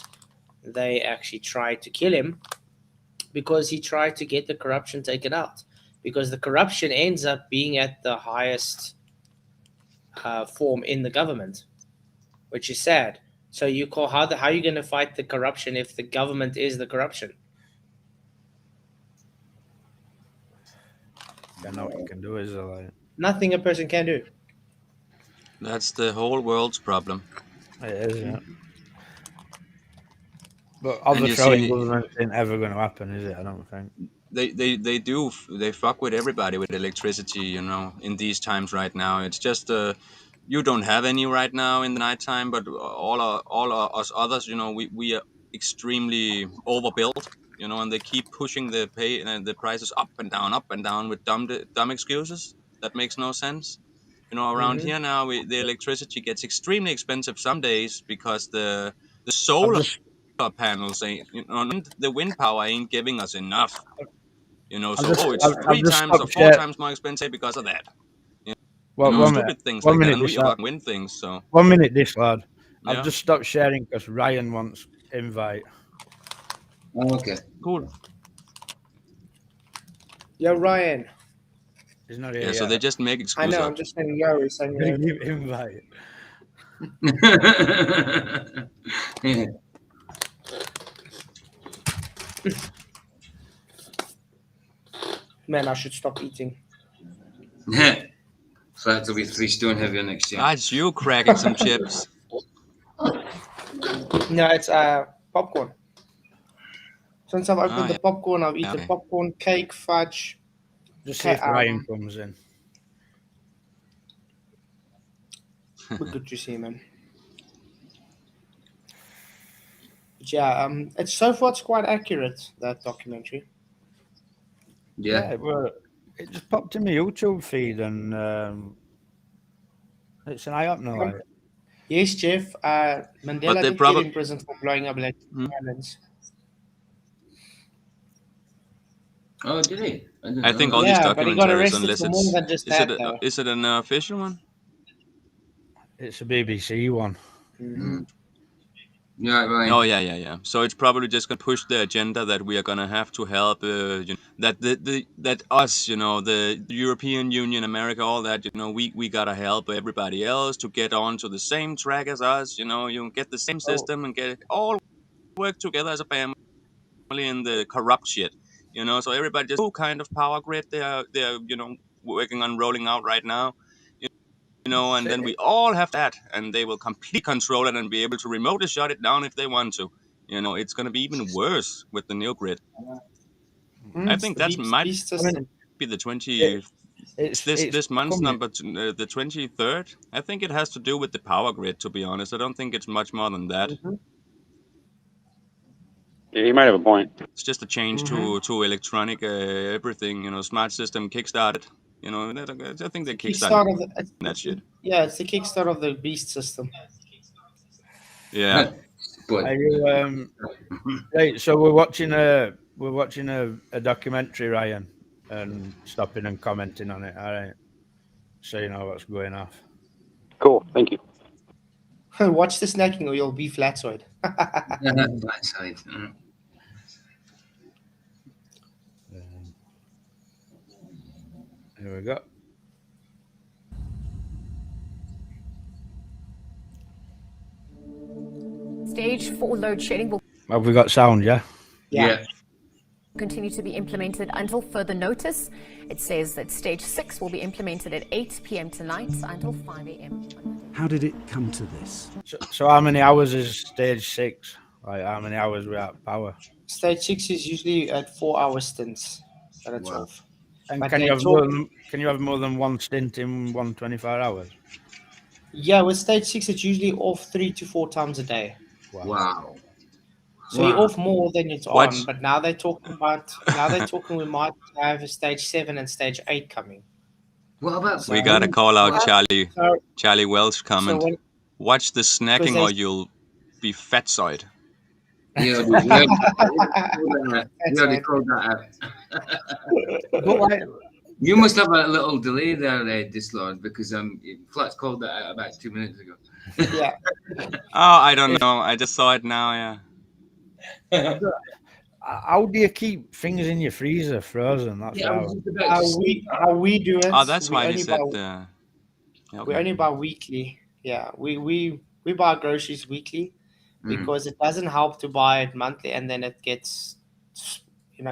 they actually tried to kill him because he tried to get the corruption taken out. Because the corruption ends up being at the highest form in the government, which is sad. So you call how are you going to fight the corruption if the government is the corruption? I know what you can do, is it? Like, Nothing a person can do. That's the whole world's problem. it is, yeah. But And you overthrowing see- government isn't ever going to happen, is it? I don't think. They fuck with everybody with electricity, in these times right now. It's just you don't have any right now in the nighttime, but all us others, we are extremely overbuilt, and they keep pushing the prices up and down with dumb excuses that makes no sense. Around here now, the electricity gets extremely expensive some days because the solar panels ain't, the wind power ain't giving us enough. It's I've three just times or stopped four share- times more expensive because of that. Well, 1 minute. Stupid things 1 like that, minute, and we this are lad. fucking win things. So 1 minute, this lad. Yeah. I've just stopped sharing because Ryan wants invite. Oh, okay. Cool. Yo, Ryan. He's not here Yeah, yet. so they just make I excuses know. up. I'm just saying yo. He's saying yo. Give invite. Man, I should stop eating. Flat will be 3 stone heavier next year. It's you cracking some chips. No, it's popcorn. Since I've opened the yeah. popcorn, I've eaten Okay. popcorn, cake, fudge. Just see if Ryan comes in. We're good to see, man. But yeah, it's so far it's quite accurate, that documentary. Yeah. Well, it just popped in my YouTube feed and it's an eye opener. Like. Yes, Jeff. Mandela they did proba- get in prison for blowing up islands. Oh, did he? I think all these Yeah, but he got documentaries, arrested unless for more than just that, though. is it an official one? It's a BBC one. Mm-hmm. Yeah, right. Oh yeah. So it's probably just gonna push the agenda that we are gonna have to help. That us, the European Union, America, all that. We gotta help everybody else to get onto the same track as us. You get the same system and get all work together as a family in the corrupt shit. So everybody just kind of power grid they're working on rolling out right now. And then we all have that, and they will completely control it and be able to remotely shut it down if they want to. It's going to be even worse with the new grid. I think that might beast system. be the 20. This month's coming. number, the 23rd. I think it has to do with the power grid. To be honest, I don't think it's much more than that. Mm-hmm. Yeah, you might have a point. It's just a change to electronic everything. Smart system kickstarted. I think they kickstarted that shit. Yeah, it's the kickstart of the beast system. Yeah. But Are you right? So we're watching a documentary, Ryan, and stopping and commenting on it. All right, so you know what's going off. Cool. Thank you. Watch the snacking or you'll be flatzoid. Flatzoid. Here we go. Stage 4 load shedding will Have we got sound? Yeah. Yeah. continue to be implemented until further notice. It says that stage 6 will be implemented at 8 p.m. tonight until 5 a.m. How did it come to this? So how many hours is stage 6? Like how many hours without power? Stage 6 is usually at 4-hour stints that it's off. And But can they you have talk- more than one stint in 124 hours? Yeah, with stage 6, it's usually off 3 to 4 times a day. Wow. So you're off more than it's What's- on. But now they're talking we might have a stage 7 and stage 8 coming. What about We gotta call out Charlie So Wells comment. when- Watch the snacking they- or you'll be fatzoid. Yeah, we already called that out. You must have a little delay there, Dislord, because Flats called that out about 2 minutes ago. Yeah. Oh, I don't know. I just saw it now. Yeah. How do you keep things in your freezer frozen? That's Yeah, I how. was just about to say. How we do it. Oh, that's we why he only said. buy- Yeah, We okay. only buy weekly. Yeah, we buy groceries weekly because it doesn't help to buy it monthly and then it gets,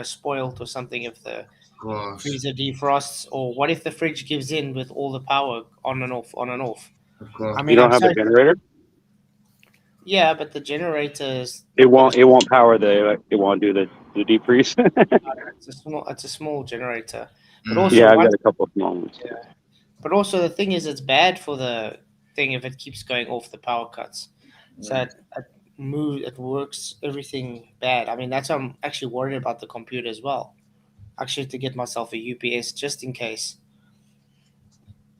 spoiled or something if the freezer defrosts, or what if the fridge gives in with all the power on and off, on and off. Of course. I mean, You don't I'm have a so- generator? Yeah, but the generator is It won't power it won't do the deep freeze. it's a small generator. But also yeah, I've once- got a couple of small ones. Yeah. But also the thing is, it's bad for the thing if it keeps going off the power cuts. So it works everything bad. I mean, that's why I'm actually worried about the computer as well. Actually, to get myself a UPS just in case.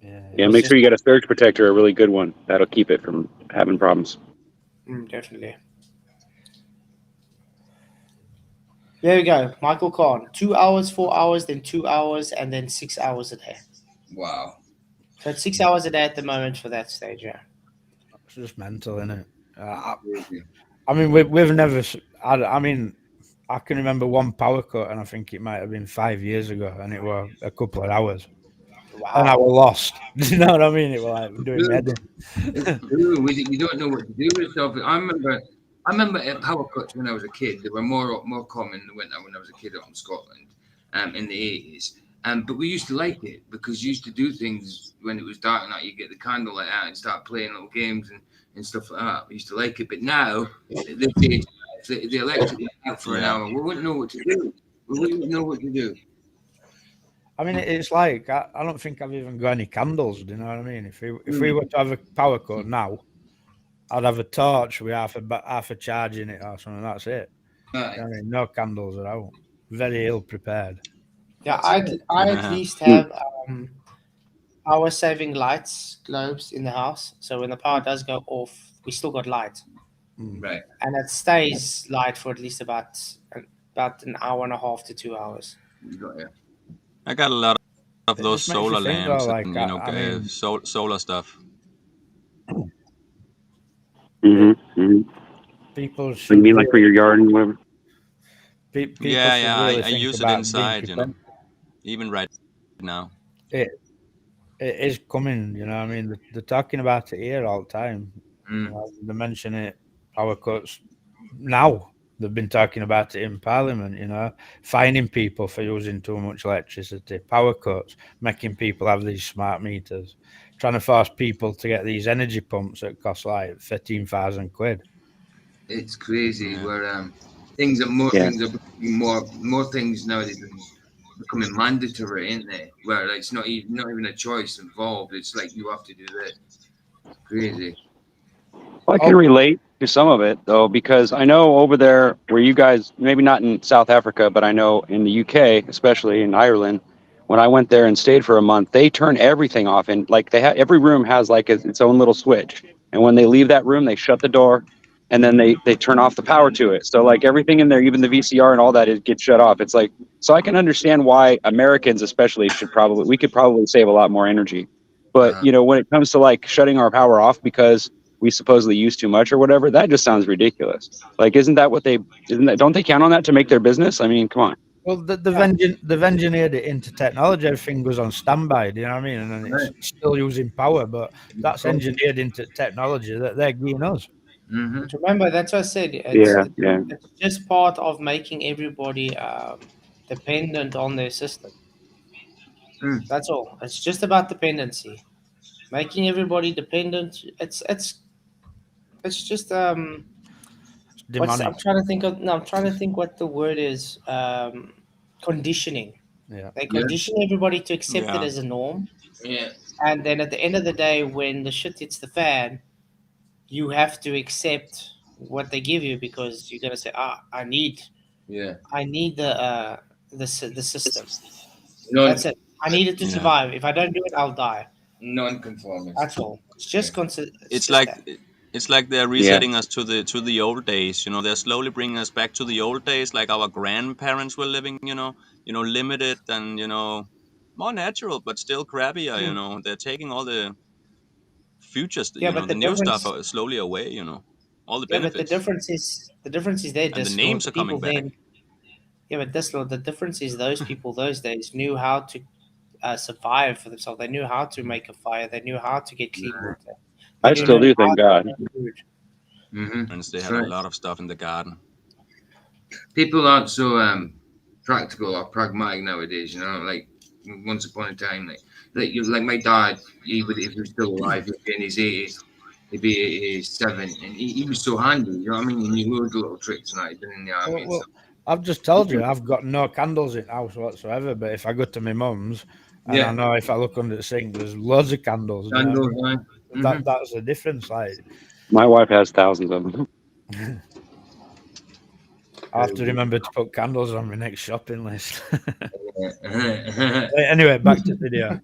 Yeah, make sure you get a surge protector, a really good one. That'll keep it from having problems. Definitely. There we go, Michael Kahn. 2 hours, 4 hours, then 2 hours, and then 6 hours a day. Wow. So it's 6 hours a day at the moment for that stage, yeah. It's just mental, isn't it? I mean, we've never. I mean, I can remember one power cut, and I think it might have been 5 years ago, and it was a couple of hours. Wow. And I was lost. Do you know what I mean? It was like doing my head in. You don't know what to do with yourself. I remember power cuts when I was a kid. They were more common in the winter when I was a kid up in Scotland, in the 80s. But we used to like it because you used to do things when it was dark and you get the candlelight out and start playing little games and stuff like that. We used to like it. But now, at this age, the electric went out for an hour. We wouldn't know what to do. We wouldn't know what to do. I mean, it's like I don't think I've even got any candles. Do you know what I mean? If we were to have a power cut now, I'd have a torch with half a charge in it or something. That's it. Right. I mean, no candles at all. Very ill prepared. Yeah, I at least have power saving lights, globes in the house. So when the power does go off, we still got light. Right. And it stays light for at least about an hour and a half to 2 hours. I got a lot of It those just makes you solar think, lamps though, like, and I mean- solar stuff. People You should. mean like for your yard and whatever? People Yeah, should yeah. really I think use it about being inside, prepared. even right now. It is coming, you know. I mean, they're talking about it here all the time. You know, they mention it, power cuts. Now they've been talking about it in Parliament. You know, fining people for using too much electricity, power cuts, making people have these smart meters, trying to force people to get these energy pumps that cost like 13,000 quid. It's crazy where things are more things are more things nowadays are becoming mandatory, isn't they? Where it's not even a choice involved. It's like you have to do this. It's crazy. Well, I can relate to some of it though, because I know over there where you guys, maybe not in South Africa, but I know in the UK, especially in Ireland, when I went there and stayed for a month, they turn everything off, and like every room has like its own little switch, and when they leave that room, they shut the door, and then they turn off the power to it. So like everything in there, even the VCR and all that, it gets shut off. It's like, so I can understand why Americans especially we could probably save a lot more energy. But when it comes to like shutting our power off because we supposedly use too much or whatever, that just sounds ridiculous. Like, don't they count on that to make their business? I mean, come on. Well, they've engineered it into technology. Everything goes on standby. Do you know what I mean? And then it's still using power, but that's engineered into technology that they're giving us. Mm-hmm. But remember, that's what I said. It's just part of making everybody dependent on their system. That's all. It's just about dependency, making everybody dependent. It's just I'm trying to think of. No, I'm trying to think what the word is. Conditioning. Yeah. They condition everybody to accept it as a norm. Yeah. And then at the end of the day, when the shit hits the fan, you have to accept what they give you because you're gonna say, I need the system. That's it. I need it to survive. If I don't do it, I'll die. Non-conformist. That's all. It's just it's like they're resetting us to the old days. They're slowly bringing us back to the old days, like our grandparents were living. Limited and more natural, but still crappier. They're taking all the futures, but the new stuff difference, slowly away. All the but benefits. the difference is there. And the names are coming back. But the difference is those people those days knew how to survive for themselves. They knew how to make a fire. They knew how to get clean water. I still do, thank God. And they have a lot of stuff in the garden. People aren't so practical or pragmatic nowadays. Like once upon a time, like my dad, if he was still alive, he'd be in his 80s, he'd be 87, and he was so handy. You know what I mean? He knew the little tricks and I'd been in the army. Well, I've just told you I've got no candles in the house whatsoever. But if I go to my mum's, and I know if I look under the sink, there's loads of candles. That's the difference. Like, my wife has thousands of them. I have to remember to put candles on my next shopping list. Anyway, back to video.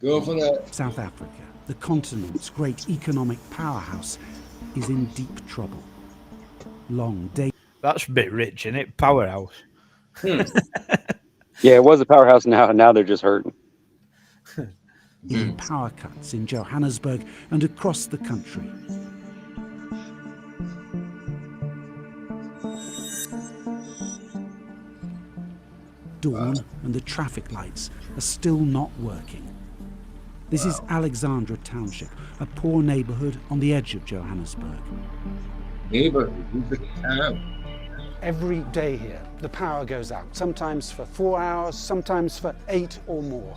Go for that. South Africa, the continent's great economic powerhouse, is in deep trouble. Long days. That's a bit rich, isn't it? Powerhouse. Yeah, it was a powerhouse. Now they're just hurting. In power cuts in Johannesburg and across the country. Dawn and the traffic lights are still not working. This is Alexandra Township, a poor neighbourhood on the edge of Johannesburg. Every day here, the power goes out, sometimes for 4 hours, sometimes for 8 or more.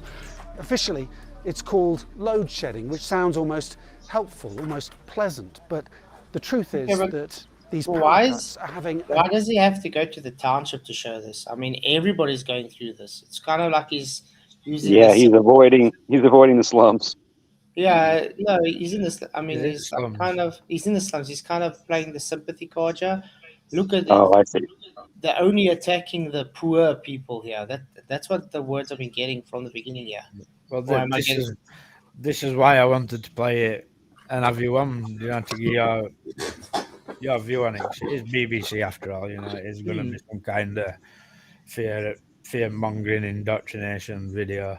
Officially, it's called load shedding, which sounds almost helpful, almost pleasant, but the truth is that these power cuts are having... Why does he have to go to the township to show this? I mean, everybody's going through this. It's kind of like he's using... Yeah, he's avoiding the slums. Yeah, no, he's in the... I mean, he's in the slums. He's kind of playing the sympathy card here. Look at it. Oh, I see. They're only attacking the poor people here. That's what the words I've been getting from the beginning here. Well, this is why I wanted to play it and have you on. To get your view on it. It's BBC after all. It's going to be some kind of fear-mongering indoctrination video.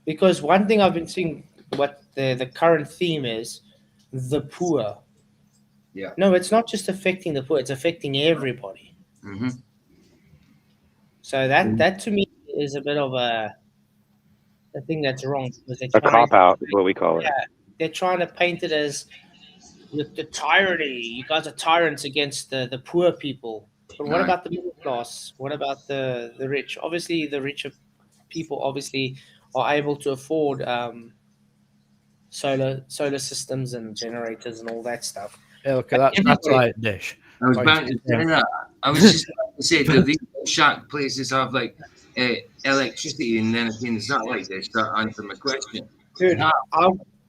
Because one thing I've been seeing, what the current theme is, the poor. Yeah. No, it's not just affecting the poor; it's affecting everybody. Mm-hmm. So that to me is a bit of a thing that's wrong, because a cop-out is what we call it. Yeah, they're trying to paint it as the tyranny. You guys are tyrants against the poor people. But what about the middle class? What about the rich? Obviously, the richer people are able to afford solar systems and generators and all that stuff. Yeah, look at that satellite dish. I was about to say that. I was just about to say, do these shack places have like electricity and then in the satellite dish? That answer my question. Dude,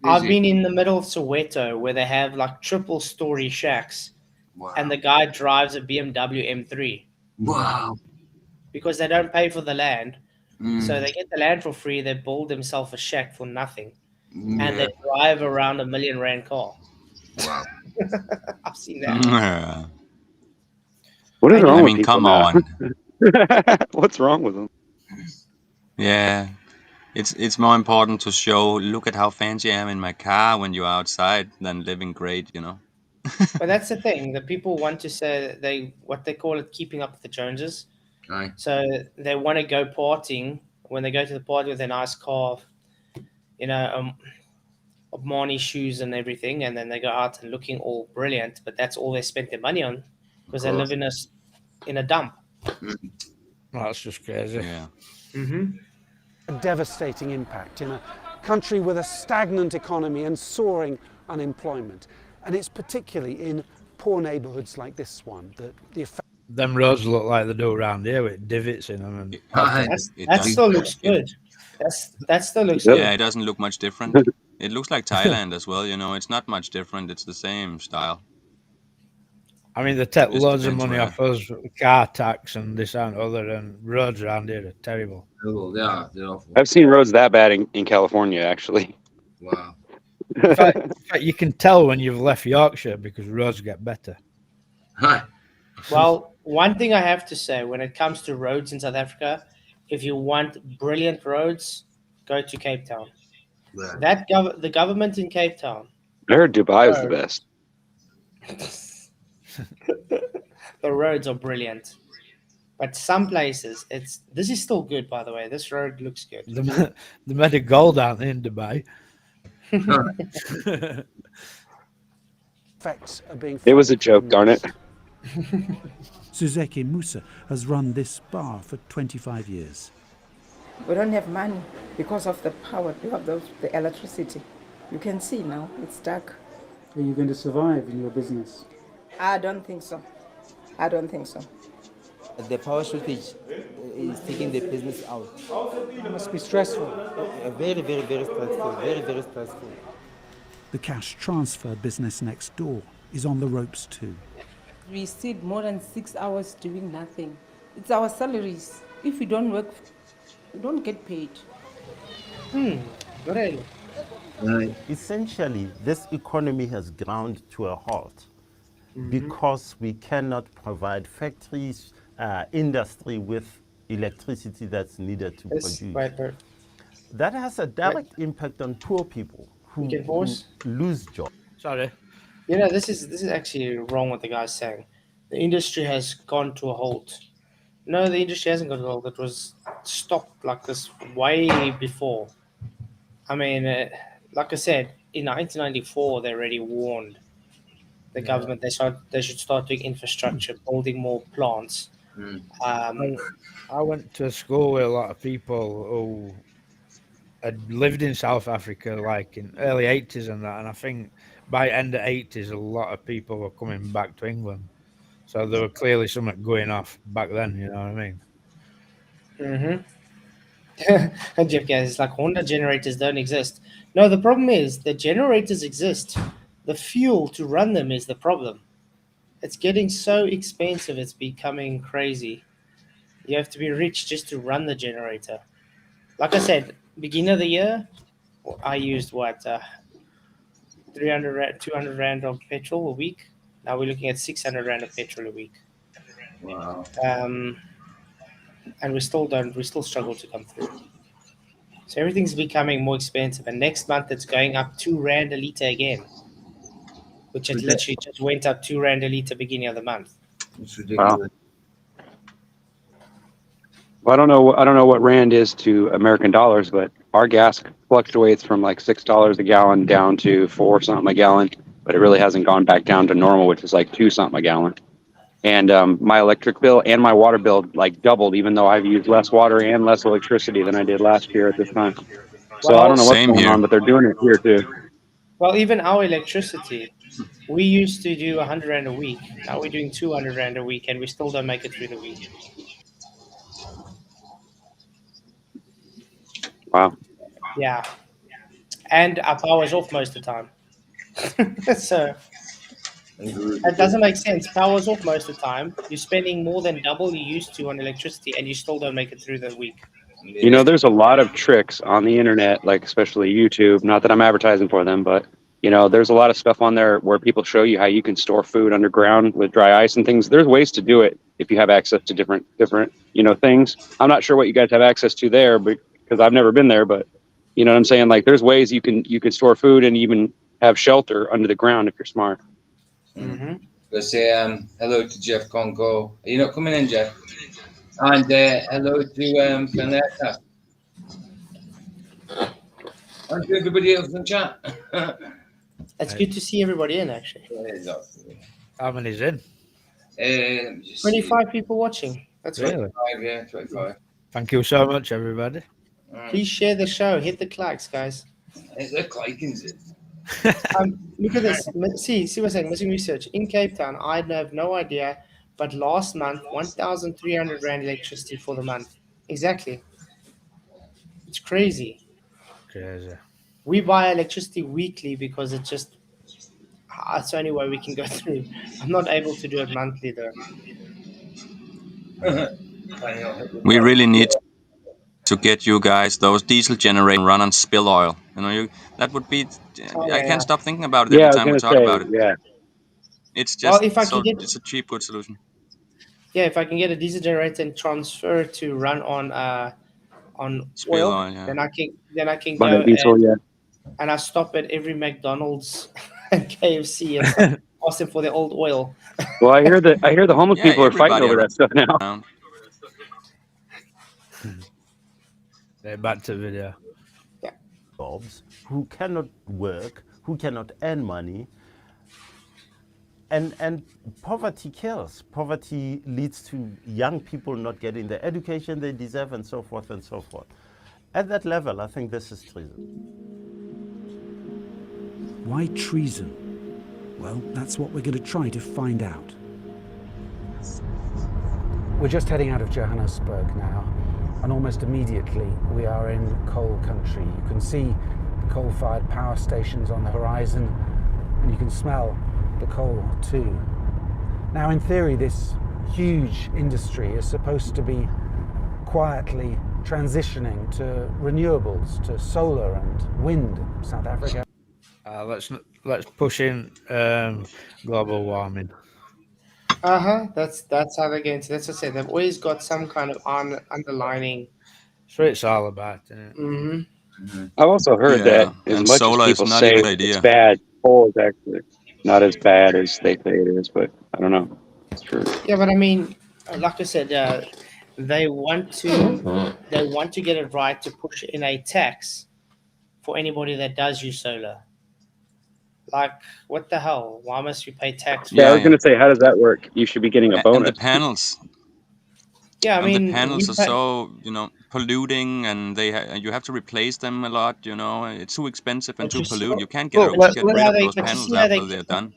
I've been in the middle of Soweto where they have like triple-story shacks, and the guy drives a BMW M3. Wow! Because they don't pay for the land, so they get the land for free. They build themselves a shack for nothing, and they drive around R1 million car. Wow! I've seen that. What is wrong I with mean, people come now? on. What's wrong with them? Yeah. It's more important to show, look at how fancy I am in my car when you're outside than living great, you know. But that's the thing. The people want to say what they call it, keeping up with the Joneses. Aye. So they want to go partying when they go to the party with a nice car, you know, Armani shoes and everything, and then they go out and looking all brilliant. But that's all they spent their money on because they live in a dump. That's just crazy. Yeah. Mm-hmm. A devastating impact in a country with a stagnant economy and soaring unemployment. And it's particularly in poor neighbourhoods like this one that the effect. Them roads look like they do around here with divots in them. And That still looks good. That still looks Yep. good. Yeah, it doesn't look much different. It looks like Thailand as well, you know. It's not much different. It's the same style. I mean, they take Just loads of depends money where. off us, car tax and this and other, and roads around here are terrible. Oh, yeah, they're awful. I've seen roads that bad in California, actually. Wow. In fact, you can tell when you've left Yorkshire because roads get better. Hi. Well, one thing I have to say when it comes to roads in South Africa, if you want brilliant roads, go to Cape Town. Yeah. The government in Cape Town. I heard Dubai was the best. The roads are brilliant. But some places, this is still good, by the way. This road looks good. They made of gold, aren't they, in Dubai? Effects are being. It was a joke, darn it. Suzeke Musa has run this bar for 25 years. We don't have money because of the power, of the electricity. You can see now, it's dark. Are you going to survive in your business? I don't think so. I don't think so. The power shortage is taking the business out. It must be stressful. Very, very, very stressful. Very, very stressful. The cash transfer business next door is on the ropes too. We sit more than 6 hours doing nothing. It's our salaries. If we don't work, we don't get paid. Really? Essentially, this economy has ground to a halt because we cannot provide factories, industry with electricity that's needed to produce. Right. That has a direct impact on poor people who lose jobs. Sorry. You know, this is actually wrong what the guy's saying. The industry has gone to a halt. No, the industry hasn't gone to a halt. It was stopped like this way before. I mean, like I said, in 1994, they already warned the government they should start doing infrastructure, building more plants. I went to school with a lot of people who had lived in South Africa, like in early 80s and that, and I think by end of 80s, a lot of people were coming back to England. So there were clearly something going off back then, you know what I mean? And Jeff guys, it's like Honda generators don't exist. No, the problem is the generators exist. The fuel to run them is the problem. It's getting so expensive, it's becoming crazy. You have to be rich just to run the generator. Like I said, beginning of the year, I used 300 rand, 200 rand of petrol a week. Now we're looking at 600 rand of petrol a week. Wow. And we still struggle to come through. So everything's becoming more expensive, and next month it's going up 2 rand a liter again, which it literally just went up 2 rand a liter beginning of the month. It's ridiculous. Wow. Well, I don't know what rand is to American dollars, but our gas fluctuates from like $6 a gallon down to 4 something a gallon, but it really hasn't gone back down to normal, which is like 2 something a gallon. And my electric bill and my water bill like doubled, even though I've used less water and less electricity than I did last year at this time. So I don't know what's going on, but they're doing it here too. Well, even our electricity, we used to do 100 rand a week. Now we're doing 200 rand a week, and we still don't make it through the week. Wow. Yeah. And our power's off most of the time. So it doesn't make sense. Power's off most of the time. You're spending more than double you used to on electricity, and you still don't make it through the week. You know, there's a lot of tricks on the internet, like especially YouTube. Not that I'm advertising for them, but You know, there's a lot of stuff on there where people show you how you can store food underground with dry ice and things. There's ways to do it if you have access to different things. I'm not sure what you guys have access to there, but because I've never been there, but you know what I'm saying? Like there's ways you can store food and even have shelter under the ground if you're smart. Mm-hmm. Let's say hello to Jeff Conco. Are you not coming in, Jeff? And hello to Fernetta. And to everybody else in the chat. It's good to see everybody in, actually. How many's in? 25 people watching. That's Really? 25, yeah, 25. Thank you so much, everybody. Please share the show. Hit the likes, guys. The Clikens it. Look at this. See what's saying. Missing research in Cape Town. I have no idea, but last month 1,300 rand electricity for the month. Exactly. It's crazy. Crazy. We buy electricity weekly because it's just it's the only way we can go through. I'm not able to do it monthly though. We really need to get you guys those diesel generators run on spill oil. You know, that would be. I can't stop thinking about it every time we talk about it. Yeah. It's just if I can it's a cheap, good solution. Yeah, if I can get a diesel generator and transfer to run on Spill oil, oil, yeah. then I can Buy go diesel, yeah. and I stop at every McDonald's and KFC and ask them for their old oil. Well, I hear the homeless Yeah, people are fighting everybody over that stuff now. Back to video. Jobs, who cannot work, who cannot earn money. And poverty kills. Poverty leads to young people not getting the education they deserve and so forth and so forth. At that level, I think this is treason. Why treason? Well, that's what we're going to try to find out. We're just heading out of Johannesburg now, and almost immediately we are in coal country. You can see the coal-fired power stations on the horizon, and you can smell the coal too. Now, in theory, this huge industry is supposed to be quietly transitioning to renewables, to solar and wind in South Africa. Let's push in global warming. That's how they get into. That's what I said. They've always got some kind of underlining. That's what it's all about, isn't it? Mm-hmm. I've also heard that as and much solar as is people not say even a good idea. it's bad, coal is actually not as bad as they say it is, but I don't know. It's true. Yeah, but I mean, like I said, they want to get it right to push in a tax for anybody that does use solar. Like, what the hell? Why must you pay tax? Yeah, I was going to say, how does that work? You should be getting a bonus. And the panels. Yeah, I mean, the panels are so polluting, and you have to replace them a lot. You know, it's too expensive and too polluted. You can't get rid of those panels after they're done.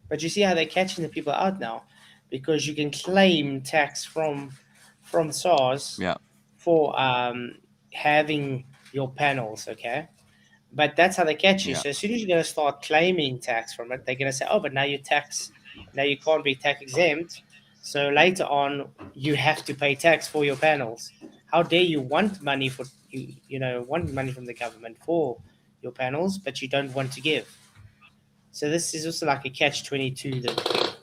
But you see how they're catching the people out now, because you can claim tax from SARS for having your panels, okay? But that's how they catch you. So as soon as you're going to start claiming tax from it, they're going to say, oh, but now you can't be tax exempt. So later on, you have to pay tax for your panels. How dare you want money from the government for your panels, but you don't want to give. So this is also like a catch-22.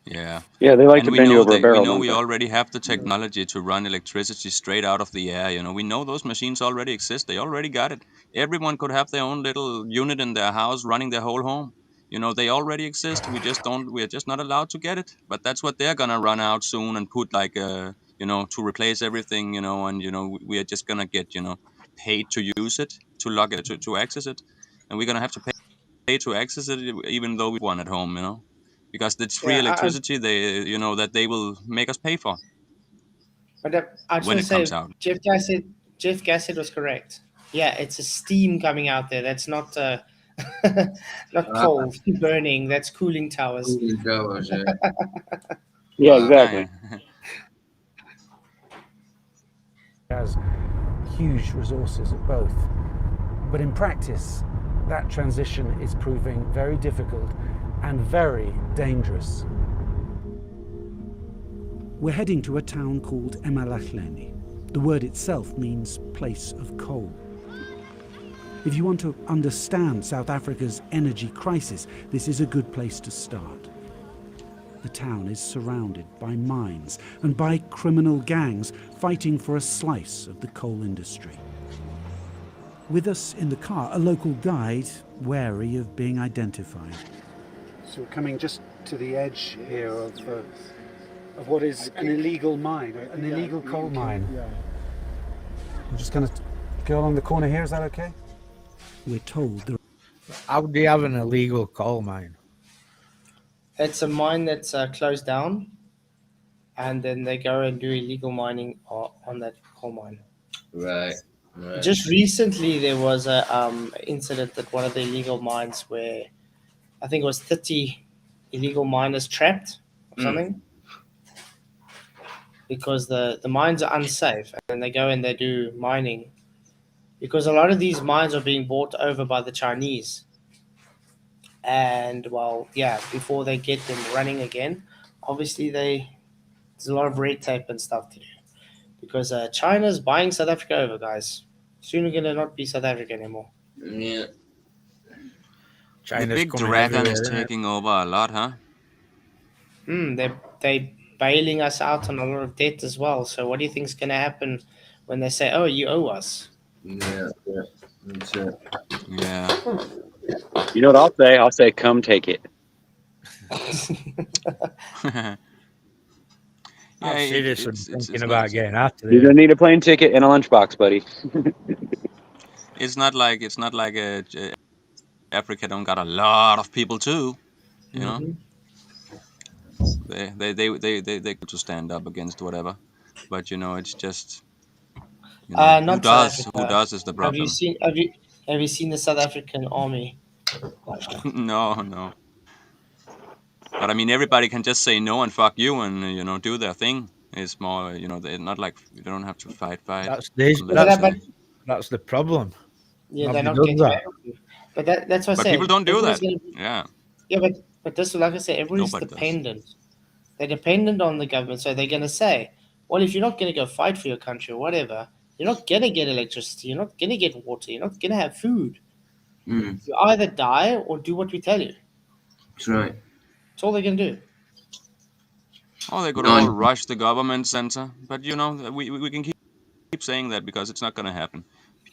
Yeah. Yeah, they like to bend you over a barrel. We know we already have the technology to run electricity straight out of the air. You know, we know those machines already exist. They already got it. Everyone could have their own little unit in their house running their whole home. You know, they already exist. We're just not allowed to get it. But that's what they're gonna run out soon and put to replace everything. You know, and we are just gonna get paid to use it, to log it, to access it, and we're gonna have to pay to access it even though we want at home. You know. Because it's free electricity, that they will make us pay for. But I just want to say, out. Jeff Gassett was correct. Yeah, it's a steam coming out there. That's not not coal burning. That's cooling towers. Cooling towers, yeah. Yeah, exactly. Has huge resources of both, but in practice, that transition is proving very difficult and very dangerous. We're heading to a town called Emalahleni. The word itself means place of coal. If you want to understand South Africa's energy crisis, this is a good place to start. The town is surrounded by mines and by criminal gangs fighting for a slice of the coal industry. With us in the car, a local guide, wary of being identified. So we're coming just to the edge here of what is an illegal mine, an illegal coal mine. We're just going to go along the corner here, is that okay? We're told there. How do you have an illegal coal mine? It's a mine that's closed down, and then they go and do illegal mining on that coal mine. Right. Just recently, there was a incident at one of the illegal mines where I think it was 30 illegal miners trapped or something, because the mines are unsafe, and they go and they do mining, because a lot of these mines are being bought over by the Chinese. And before they get them running again, obviously there's a lot of red tape and stuff to do, because China's buying South Africa over, guys. Soon we're gonna not be South Africa anymore. Yeah. The big dragon is taking over a lot, huh? They bailing us out on a lot of debt as well. So what do you think is gonna happen when they say, "Oh, you owe us"? Yeah. That's it. Yeah. You know what I'll say? I'll say, come take it. I'm seriously thinking about getting out of there. You're gonna need a plane ticket and a lunchbox, buddy. It's not like Africa don't got a lot of people too, you know. They go to stand up against whatever, but it's just who does is the problem. Have you seen the South African army? No. But I mean, everybody can just say no and fuck you and do their thing. It's more they're not like you don't have to fight. That's the problem. Yeah, they're not getting back. But that's what I say. People don't do that. Yeah, but this, like I said, everybody's dependent. They're dependent on the government, so they're going to say, well, if you're not going to go fight for your country or whatever, you're not going to get electricity, you're not going to get water, you're not going to have food. You either die or do what we tell you. That's right. That's all they're going to do. Oh, they could all rush the government center, but we can keep saying that because it's not going to happen.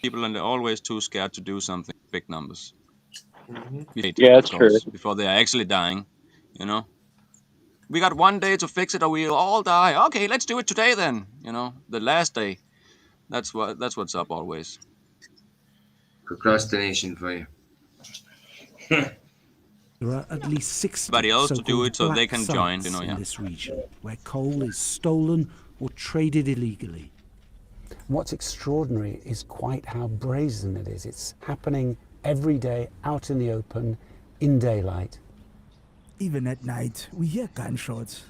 People are always too scared to do something. Big numbers. Yeah, that's true. Before they are actually dying, we got 1 day to fix it, or we'll all die. Okay, let's do it today then. The last day. That's what's up always. Procrastination for you. There are at least 60 somebody else to do it so they can join, in this region where coal is stolen or traded illegally. What's extraordinary is quite how brazen it is. It's happening every day out in the open, in daylight. Even at night, we hear gunshots.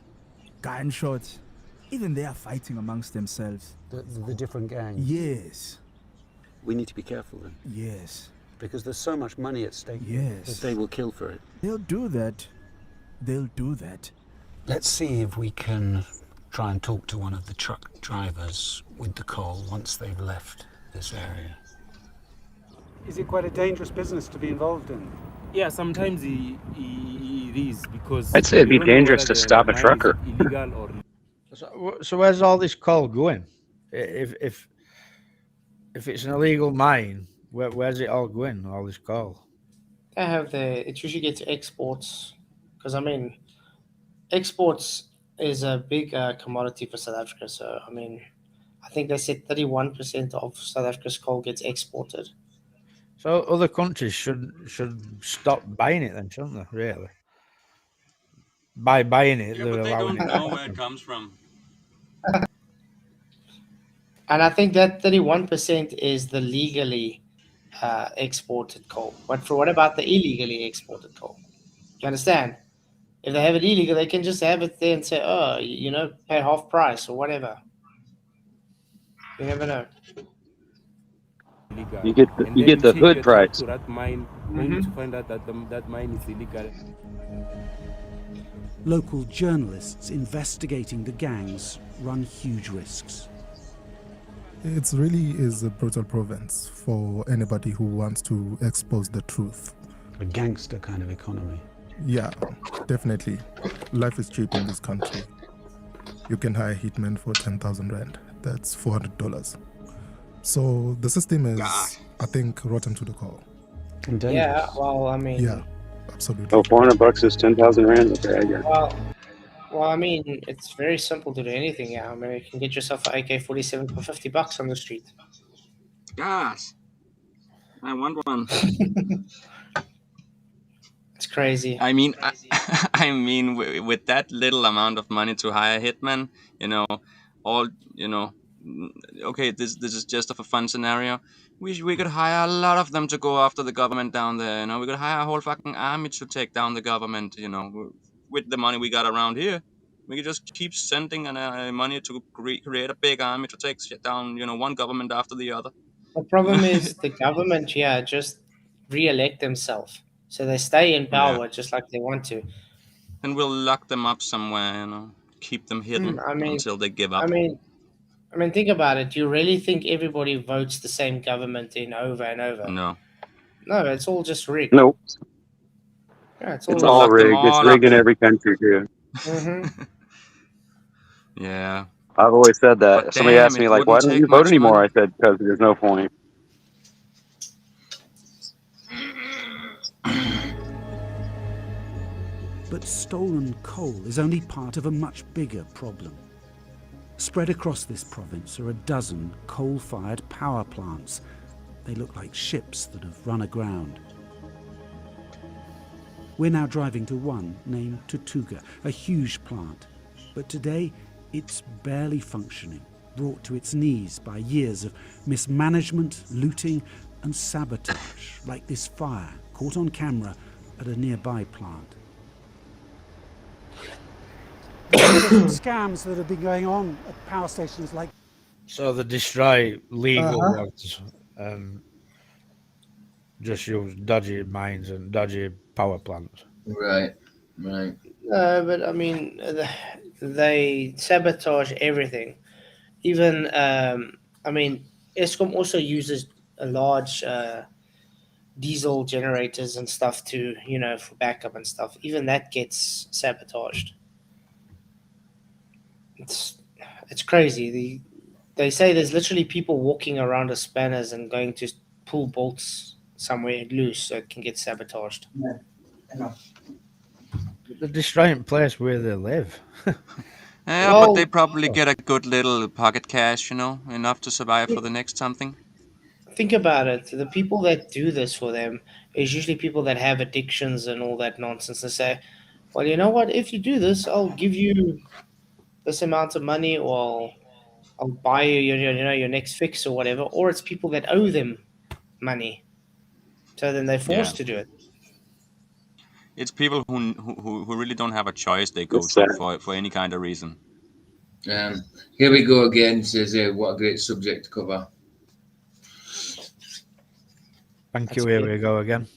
Even they are fighting amongst themselves. The different gangs? Yes. We need to be careful then. Yes. Because there's so much money at stake. Yes. That they will kill for it. They'll do that. Let's see if we can try and talk to one of the truck drivers with the coal once they've left this area. Is it quite a dangerous business to be involved in? Yeah, sometimes it is, because I'd say it'd be dangerous to stop a trucker. Illegal or... So where's all this coal going? If it's an illegal mine, where's it all going? All this coal? They have it usually gets exports, because exports is a big commodity for South Africa. So I think they said 31% of South Africa's coal gets exported. So other countries should stop buying it then, shouldn't they? Really? By buying it, but they don't know where it comes from. And I think that 31% is the legally exported coal. But what about the illegally exported coal? You understand? If they have it illegal, they can just have it there and say, oh, pay half price or whatever. You never know. You get the hood price. To that mine, only to find out that that mine is illegal. Local journalists investigating the gangs run huge risks. It really is a brutal province for anybody who wants to expose the truth. A gangster kind of economy. Yeah, definitely. Life is cheap in this country. You can hire a hitman for 10,000 rand. That's $400. So the system is, I think, rotten to the core. And Yeah, well, I mean, Yeah, absolutely. Oh, $400 is 10,000 rand. Okay, I get it. well, I mean, it's very simple to do anything. Yeah, I mean, you can get yourself an AK-47 for $50 on the street. Gosh, I want one. It's crazy. I mean, I mean, with that little amount of money to hire a hitman, you know, all you know, okay, this is just of a fun scenario. We could hire a lot of them to go after the government down there. You know, we could hire a whole fucking army to take down the government. You know, with the money we got around here, we could just keep sending money to create a big army to take shit down. You know, one government after the other. The problem is the government, just re-elect themselves, so they stay in power just like they want to. And we'll lock them up somewhere. You know, keep them hidden I mean, until they give up. I mean, think about it. Do you really think everybody votes the same government in over and over? No. No, it's all just rigged. Nope. Yeah, it's It's all all rigged. It's rigged in every country, too. Mm-hmm. Yeah. I've always said that. But Somebody damn, asked me, it like, why wouldn't don't take you vote much anymore? money. I said, because there's no point. But stolen coal is only part of a much bigger problem. Spread across this province are a dozen coal-fired power plants. They look like ships that have run aground. We're now driving to one named Tutuga, a huge plant. But today, it's barely functioning, brought to its knees by years of mismanagement, looting, and sabotage, like this fire caught on camera at a nearby plant. Scams that have been going on at power stations like. So they destroy legal ones, just use dodgy mines and dodgy power plants. Right. But I mean, they sabotage everything. Even, I mean, Eskom also uses a large diesel generators and stuff to, for backup and stuff. Even that gets sabotaged. It's crazy. They say there's literally people walking around with spanners and going to pull bolts somewhere loose so it can get sabotaged. They're destroying the place where they live. Yeah, but they probably get a good little pocket cash, enough to survive for the next something. Think about it. The people that do this for them is usually people that have addictions and all that nonsense. They say, well, you know what? If you do this, I'll give you this amount of money, or I'll buy you your next fix or whatever. Or it's people that owe them money, so then they're forced to do it. It's people who really don't have a choice. They go to for any kind of reason. Here we go again. Says what a great subject to cover. Thank you. Here we go again.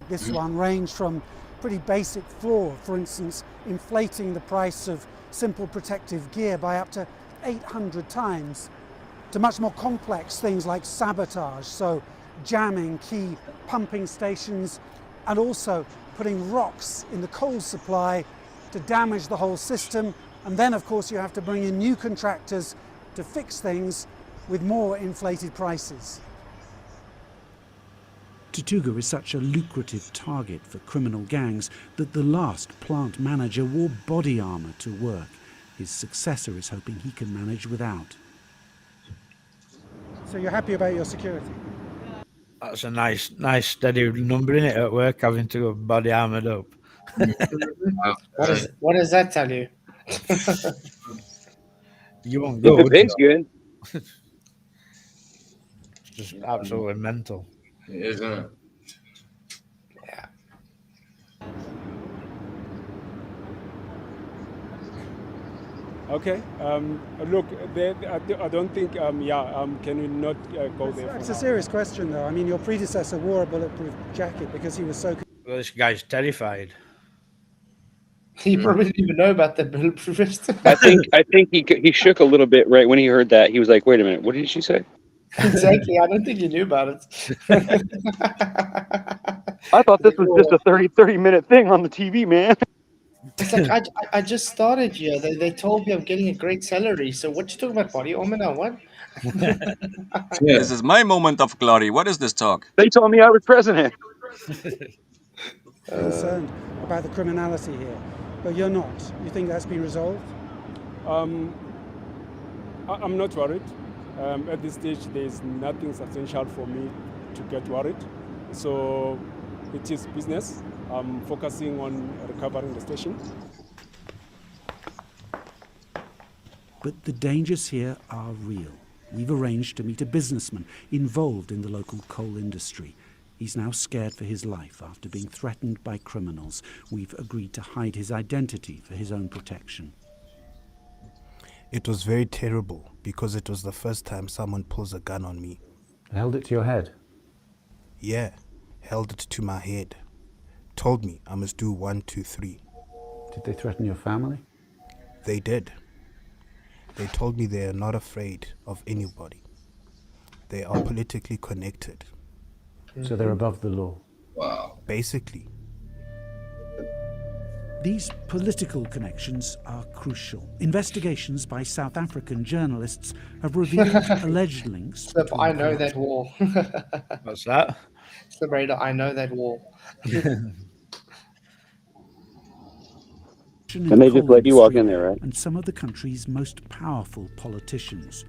This one ranged from pretty basic flaw, for instance, inflating the price of simple protective gear by up to 800 times, to much more complex things like sabotage, so jamming key pumping stations and also putting rocks in the coal supply to damage the whole system. And then, of course, you have to bring in new contractors to fix things with more inflated prices. Tutuga is such a lucrative target for criminal gangs that the last plant manager wore body armour to work. His successor is hoping he can manage without. So you're happy about your security? That's a nice steady number in it at work, having to go body armoured up. What does that tell you? You won't go. If it pays good. It's just absolutely mental. Isn't it? Yeah. Okay. Look, I don't think. Can we not go there? It's a serious question, though. I mean, your predecessor wore a bulletproof jacket because he was so. Well, this guy's terrified. He probably didn't even know about the bulletproof vest. I think he shook a little bit right when he heard that. He was like, "Wait a minute, what did she say?" Exactly. I don't think he knew about it. I thought this was just a 30-minute thing on the TV, man. It's like I just started here. They told me I'm getting a great salary. So what you talking about, body armor now? What? This is my moment of glory. What is this talk? They told me I was president. Concerned about the criminality here, but you're not. You think that's been resolved? I'm not worried. At this stage, there's nothing substantial for me to get worried. So it is business. I'm focusing on recovering the station. But the dangers here are real. We've arranged to meet a businessman involved in the local coal industry. He's now scared for his life after being threatened by criminals. We've agreed to hide his identity for his own protection. It was very terrible because it was the first time someone pulls a gun on me. Held it to your head? Yeah, held it to my head. Told me I must do 1, 2, 3. Did they threaten your family? They did. They told me they are not afraid of anybody. They are politically connected. So they're above the law? Wow. Basically. These political connections are crucial. Investigations by South African journalists have revealed alleged links. I know that wall. What's that? Raider, I know that wall. And they just let you walk in there, right? And some of the country's most powerful politicians.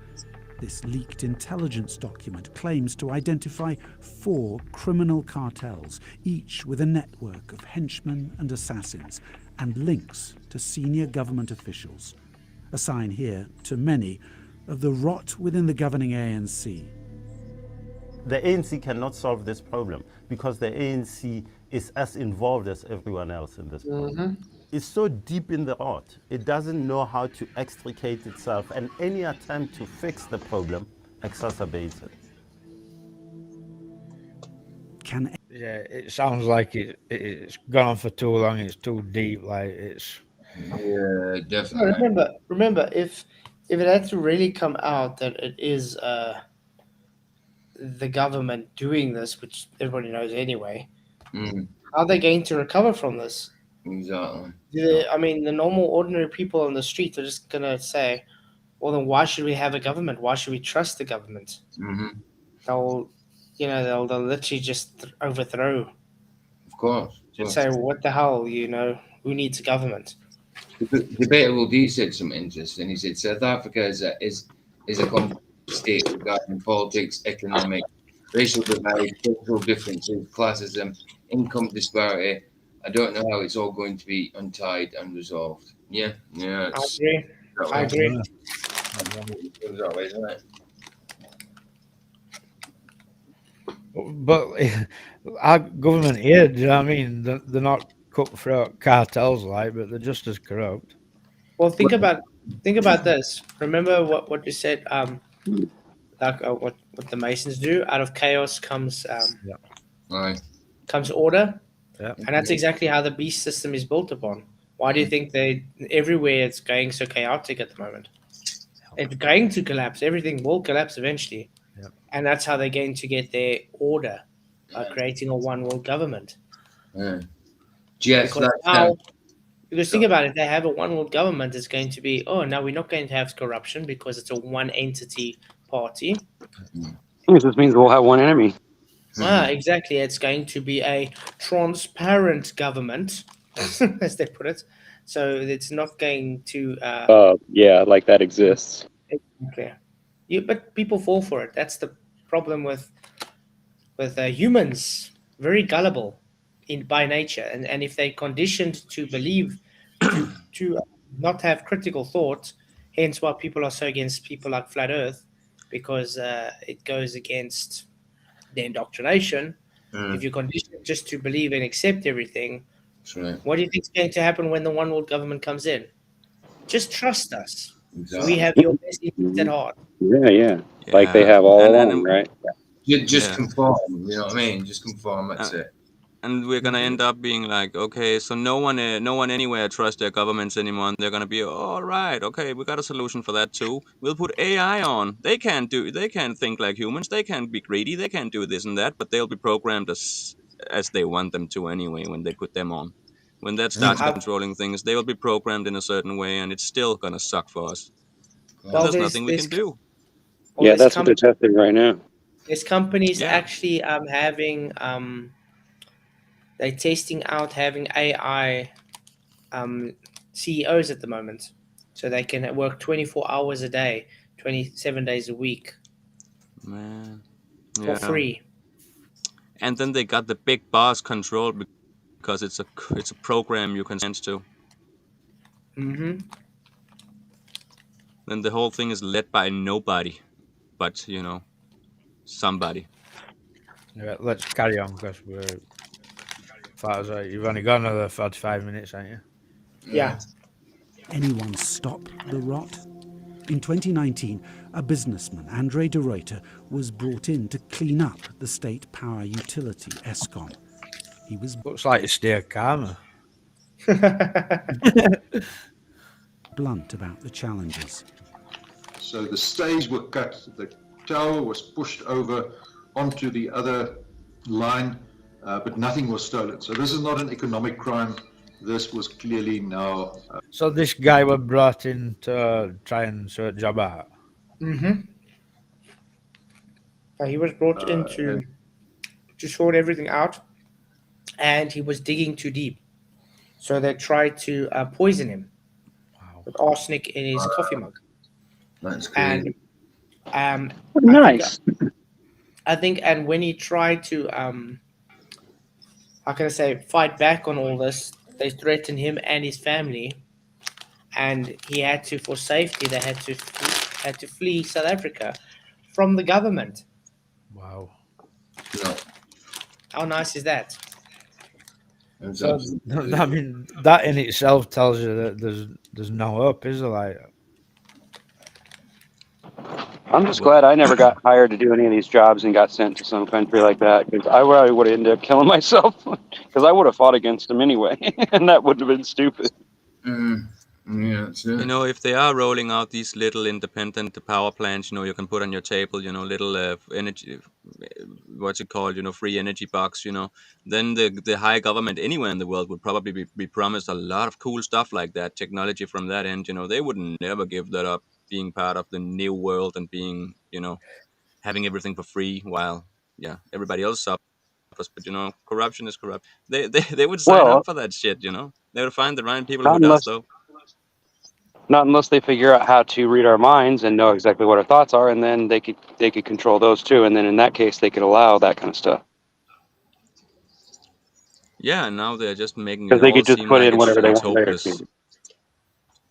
This leaked intelligence document claims to identify 4 criminal cartels, each with a network of henchmen and assassins, and links to senior government officials. A sign here, to many, of the rot within the governing ANC. The ANC cannot solve this problem because the ANC is as involved as everyone else in this problem. It's so deep in the rot, it doesn't know how to extricate itself, and any attempt to fix the problem exacerbates it. Yeah, it sounds like it's gone on for too long. It's too deep. Like it's. Yeah, definitely. No, remember, if it had to really come out that it is the government doing this, which everybody knows anyway, how are they going to recover from this? Exactly. I mean, the normal, ordinary people on the street are just gonna say, "Well, then why should we have a government? Why should we trust the government?" They'll literally just overthrow. Of course. Just say, well, "What the hell? Who needs a government?" The debatable D said something interesting. He said South Africa is a complex state regarding politics, economic, racial divide, cultural differences, classism, income disparity. I don't know how it's all going to be untied and resolved. Yeah. I agree. That way, isn't it? But our government here, do you know what I mean? They're not cutthroat cartels but they're just as corrupt. Well, think about this. Remember what you said. What the Masons do. Out of chaos comes comes order. Yeah. And that's exactly how the beast system is built upon. Why do you think everywhere it's going so chaotic at the moment? It's going to collapse. Everything will collapse eventually. Yeah. And that's how they're going to get their order by creating a one world government. Yes, because think about it, they have a one world government. It's going to be, now we're not going to have corruption because it's a one entity party. This means we'll have one enemy. Exactly. It's going to be a transparent government, as they put it. So it's not going to. Like that exists. Exactly. But people fall for it. That's the problem with humans. Very gullible by nature, and if they're conditioned to believe to not have critical thought, hence why people are so against people like Flat Earth, because it goes against the indoctrination. If you're conditioned just to believe and accept everything, what do you think is going to happen when the one world government comes in? Just trust us. Exactly. We have your best interest at heart. Yeah. Like they have all along, right? Just conform. You know what I mean? Just conform. That's it. and we're gonna end up being like, okay, so no one anywhere trusts their governments anymore. And they're gonna be, all right, okay, we got a solution for that too. We'll put AI on. They can't think like humans. They can't be greedy. They can't do this and that. But they'll be programmed as they want them to anyway when they put them on. When that starts controlling things, they will be programmed in a certain way, and it's still gonna suck for us. And Well, there's nothing we can do. well, Yeah, that's what they're testing right now. there's companies Yeah. actually having they're testing out having AI CEOs at the moment, so they can work 24 hours a day, 27 days a week Man. for Yeah. free. And then they got the big boss control because it's a program you can sense to. Mm-hmm. Then the whole thing is led by nobody, but somebody. Yeah, let's carry on because we're. You've only got another 45 minutes, ain't you? Yeah. Anyone stop the rot? In 2019, a businessman, Andre de Ruyter, was brought in to clean up the state power utility, Eskom. He was Looks like you steer karma. blunt about the challenges. So the stays were cut, the tower was pushed over onto the other line, but nothing was stolen. So this is not an economic crime. This was clearly now... So this guy was brought in to try and sort job out? Mm-hmm. He was brought in to sort everything out, and he was digging too deep. So they tried to poison him with arsenic in his coffee mug. That's crazy. And nice. I think, and when he tried to, how can I say, fight back on all this, they threatened him and his family, and he had to, for safety, they had to flee South Africa from the government. Wow. No. How nice is that? So, I mean, that in itself tells you that there's no hope, is there? Like, I'm just glad I never got hired to do any of these jobs and got sent to some country like that, because I probably would have ended up killing myself because I would have fought against them anyway, and that would have been stupid. Yeah, that's it. If they are rolling out these little independent power plants, you can put on your table, little energy, what's it called, free energy box, then the high government anywhere in the world would probably be promised a lot of cool stuff like that, technology from that end. They would never give that up, being part of the new world and being, having everything for free while, everybody else suffers. But corruption is corrupt. They would sign Well, up for that shit. They would find the right people not who does unless though. not unless they figure out how to read our minds and know exactly what our thoughts are, and then they could control those too, and then in that case they could allow that kind of stuff. Yeah, and now they're just making Because it they all could just seem put like in whatever they it's want later. hopeless.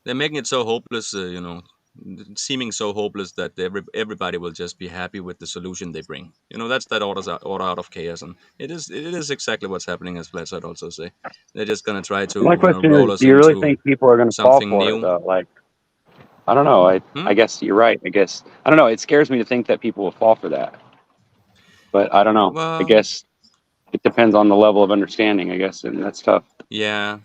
They're making it so hopeless, seeming so hopeless that everybody will just be happy with the solution they bring. That's that order out of chaos, and it is exactly what's happening, as Flatzoid also say. They're just gonna try to My question roll is, us do you really into think people are going to fall something for it new. though? Like, I don't know. I guess you're right. I don't know. It scares me to think that people will fall for that. But I don't know. I Well, guess it depends on the level of understanding, I guess, and that's tough. yeah.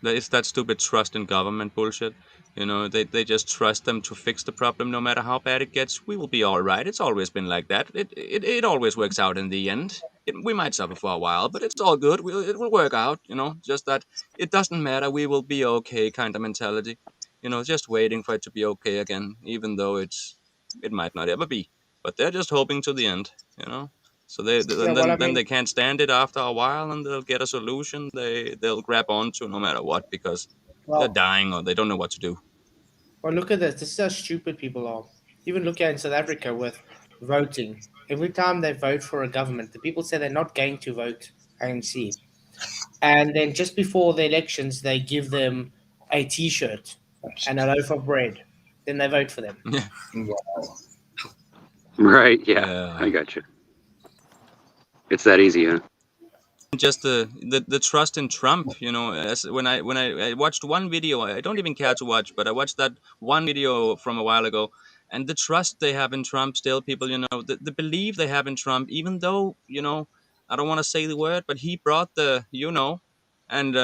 It's that stupid trust in government bullshit. They just trust them to fix the problem no matter how bad it gets. We will be all right. It's always been like that. It always works out in the end. We might suffer for a while, but it's all good. It will work out, just that it doesn't matter. We will be okay kind of mentality. Just waiting for it to be okay again, even though it might not ever be. But they're just hoping to the end, So Yeah, and well, I then mean, they can't stand it after a while, and they'll get a solution they'll grab onto no matter what, because they're well, dying or they don't know what to do. well, look at this. This is how stupid people are. Even look at in South Africa with voting. Every time they vote for a government, the people say they're not going to vote ANC. And then just before the elections, they give them a T-shirt and a loaf of bread. Then they vote for them. Yeah. Wow. Right. Yeah. I got you. It's that easy, huh? Just the trust in Trump, as when I watched one video, I don't even care to watch, but I watched that one video from a while ago, and the trust they have in Trump still, people, the belief they have in Trump, even though, I don't want to say the word, but he brought the, and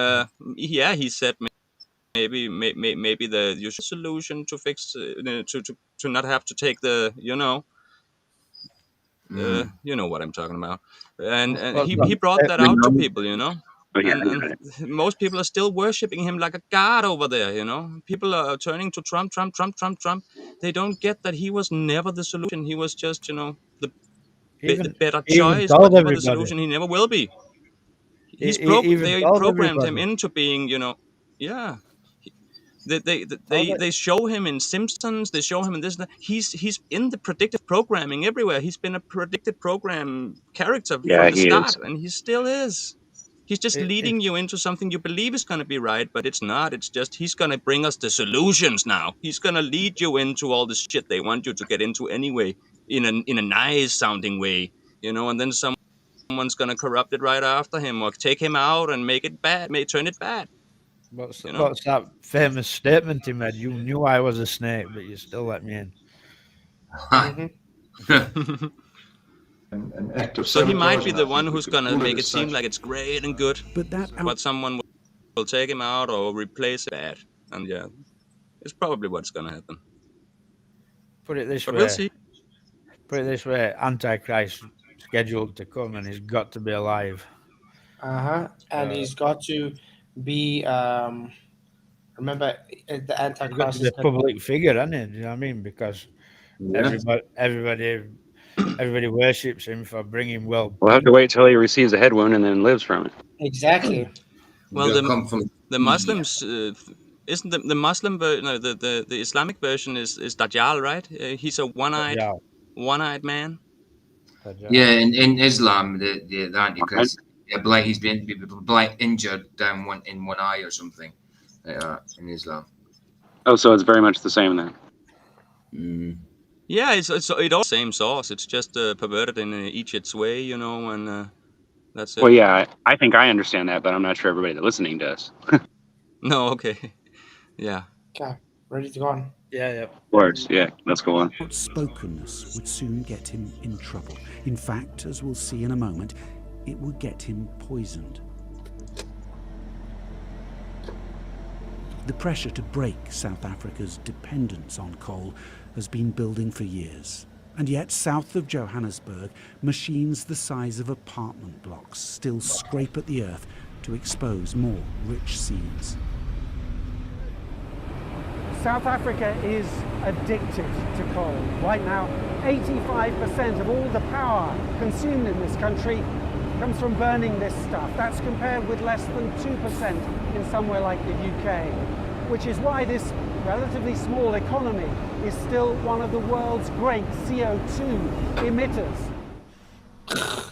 he said maybe the usual solution to fix to not have to take the you know what I'm talking about, and he brought that out to people, Oh yeah, and most people are still worshiping him like a god over there. People are turning to Trump, Trump, Trump, Trump, Trump. They don't get that he was never the solution. He was just the better He even choice, but told never the everybody. solution. He never will be. He even They told programmed him everybody. into being, yeah. Told it. They show him in Simpsons. They show him in this. He's in the predictive programming everywhere. He's been a predicted program character from yeah, the he start, is. and he still is. He's just leading you into something you believe is going to be right, but it's not. It's just he's going to bring us the solutions now. He's going to lead you into all the shit they want you to get into anyway, in a nice sounding way, and then someone's going to corrupt it right after him or take him out and make it bad, turn it bad. What's that famous statement he made? You knew I was a snake, but you still let me in. An act of So he might sabotage, be and the I one think we who's could gonna call make it it as seem such. like it's great and good, but someone will take him out or replace it bad, and yeah, it's probably what's gonna happen. Put it this But we'll way. see. Antichrist scheduled to come, and he's got to be alive. And he's got to be. Remember, the He's got to Antichrist be is a going to be. public figure, hasn't he? Do you know what I mean? Because Yeah. everybody worships him for bringing world We'll have peace. to wait till he receives a head wound and then lives from it. Exactly. Well, the Muslims isn't the Muslim no, the Islamic version is Dajjal, right? He's a one-eyed man. Yeah, in Islam, the Antichrist, he's been injured down in one eye or something like that in Islam. Oh, so it's very much the same then. Yeah, it's all the same source. It's just perverted in each its way, and that's it. Well, yeah, I think I understand that, but I'm not sure everybody that's listening does. No, okay, yeah. Okay, ready to go on. Yeah. Of course, yeah. Let's go on. Outspokenness would soon get him in trouble. In fact, as we'll see in a moment, it would get him poisoned. The pressure to break South Africa's dependence on coal has been building for years. And yet, south of Johannesburg, machines the size of apartment blocks still scrape at the earth to expose more rich seams. South Africa is addicted to coal. Right now, 85% of all the power consumed in this country comes from burning this stuff. That's compared with less than 2% in somewhere like the UK, which is why this relatively small economy is still one of the world's great CO2 emitters.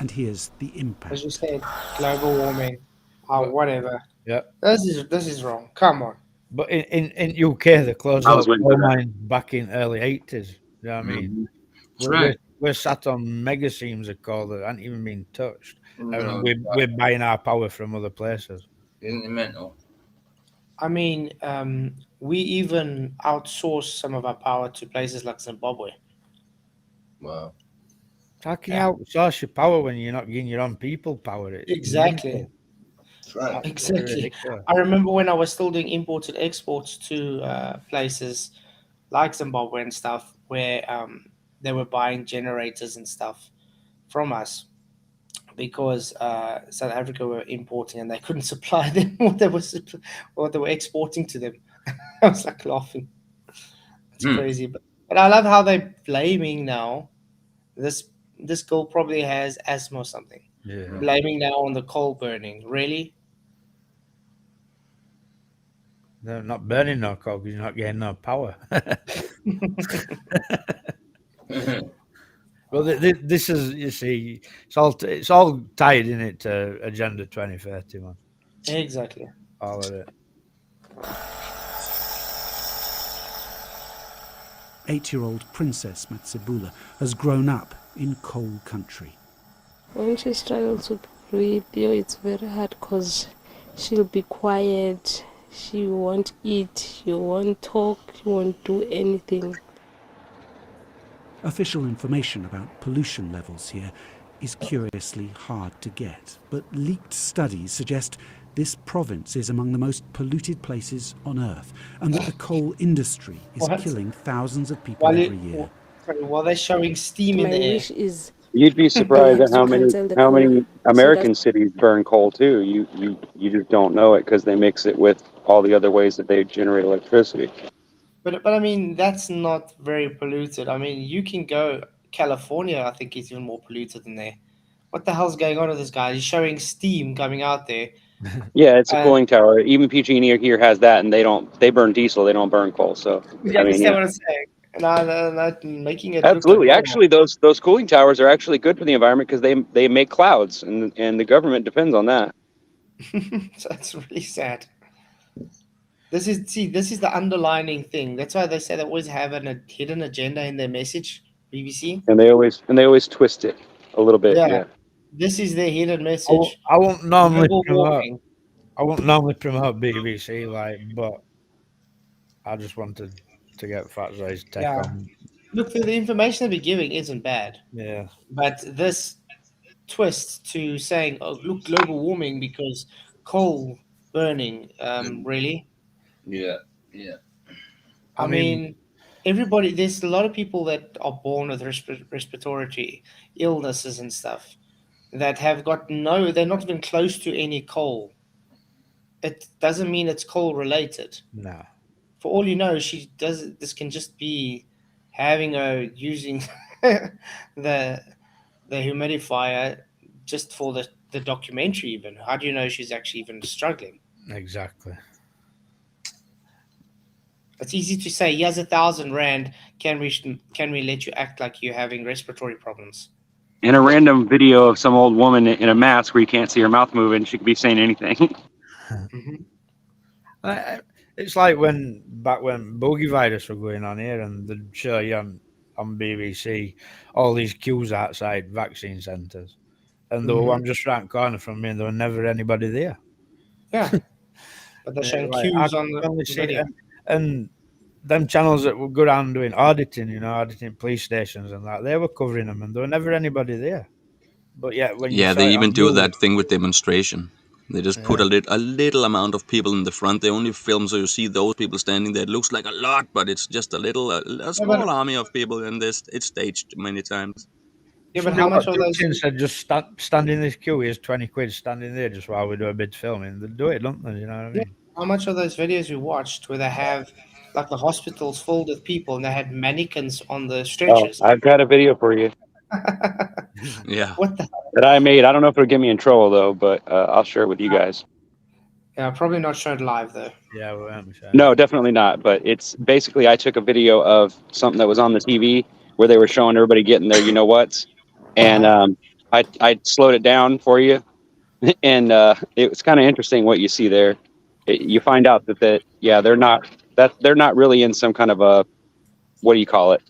And here's the impact. As you said, global warming, whatever. Yeah. This is wrong. Come on. But in UK, they closed up coal mines back in early 80s. You know what I mean? We're sat on mega seams of coal that haven't even been touched. And we're buying our power from other places. Isn't it mental? I mean, we even outsource some of our power to places like Zimbabwe. Wow. How can you outsource your power when you're not getting your own people power? Exactly. Right. Exactly. I remember when I was still doing imports and exports to places like Zimbabwe and stuff, where they were buying generators and stuff from us because South Africa were importing and they couldn't supply them what they were exporting to them. I was like laughing. It's crazy, but I love how they're blaming now. This girl probably has asthma or something. Yeah. Blaming now on the coal burning. Really? They're not burning no coal because you're not getting no power. Well, this is, you see, it's all tied in it to Agenda 2030, man. Exactly. All of it. 8-year-old Princess Matsibula has grown up in coal country. When she struggles to breathe, it's very hard because she'll be quiet, she won't eat, she won't talk, she won't do anything. Official information about pollution levels here is curiously hard to get, but leaked studies suggest this province is among the most polluted places on Earth, and that the coal industry is What? killing thousands of people every year. While they're showing steam in My the air. wish is You'd be they surprised at have to cancel the how coal many so that American cities burn coal too. You just don't know it because they mix it with all the other ways that they generate electricity. But I mean, that's not very polluted. I mean, you can go California. I think is even more polluted than there. What the hell's going on with this guy? He's showing steam coming out there. Yeah, it's a And cooling tower. Even PG&E here has that, and they burn diesel. They don't burn coal. So you I mean, understand yeah, what I'm saying? Not making it look like absolutely. oh, Actually, those cooling towers are actually good for the environment because they make clouds, and the government depends on that. that's really sad. This is the underlining thing. That's why they say they always have a hidden agenda in their message. BBC. And they always twist it a little bit. Yeah, Yeah. this is their hidden message. I won't normally Global promote. warming. I won't normally promote BBC, but I just wanted to get Flatzoid's take Yeah. on. Look, the information they're giving isn't bad, Yeah. but this twist to saying, "Oh, look, global warming because coal burning." Really? Yeah, yeah. I mean, everybody. There's a lot of people that are born with respiratory illnesses and stuff that have got no. They're not even close to any coal. It doesn't mean it's coal related. No. For all you know, she does. This can just be having a using the humidifier just for the documentary. Even how do you know she's actually even struggling? Exactly. It's easy to say, "Here's R1,000. Can we let you act like you're having respiratory problems?" In a random video of some old woman in a mask where you can't see her mouth moving, she could be saying anything. It's like back when bogey virus were going on here, and they'd show you on BBC all these queues outside vaccine centres, and there were one just round the corner from me, and there were never anybody there. Yeah, but they're showing Like, I queues on could the only see video. and them channels that would go around doing auditing, auditing police stations and that, they were covering them, and there were never anybody there. But yet, when you Yeah, saw they it even on do movie, that thing with demonstration. They just put yeah, a little amount of people in the front. They only film so you see those people standing there. It looks like a lot, but it's just a Yeah, small army of people, and it's staged many times. Yeah, but somebody how much of walked those? up and said, "Just stand in this queue. Here's 20 quid standing there just while we do a bit of filming." They do it, don't they? You know what I Yeah, mean? how much of those videos we watched where they have like the hospitals filled with people and they had mannequins on the Oh, stretchers? I've got a video for you Yeah. What the? that I made. I don't know if it'll get me in trouble though, but I'll share it with you guys. Yeah, probably not showed live though. Yeah, we won't be showing No, it. definitely not. But it's basically I took a video of something that was on the TV where they were showing everybody getting their you know what's, and I slowed it down for you, and it was kind of interesting what you see there. You find out that yeah they're not really in some kind of a what do you call it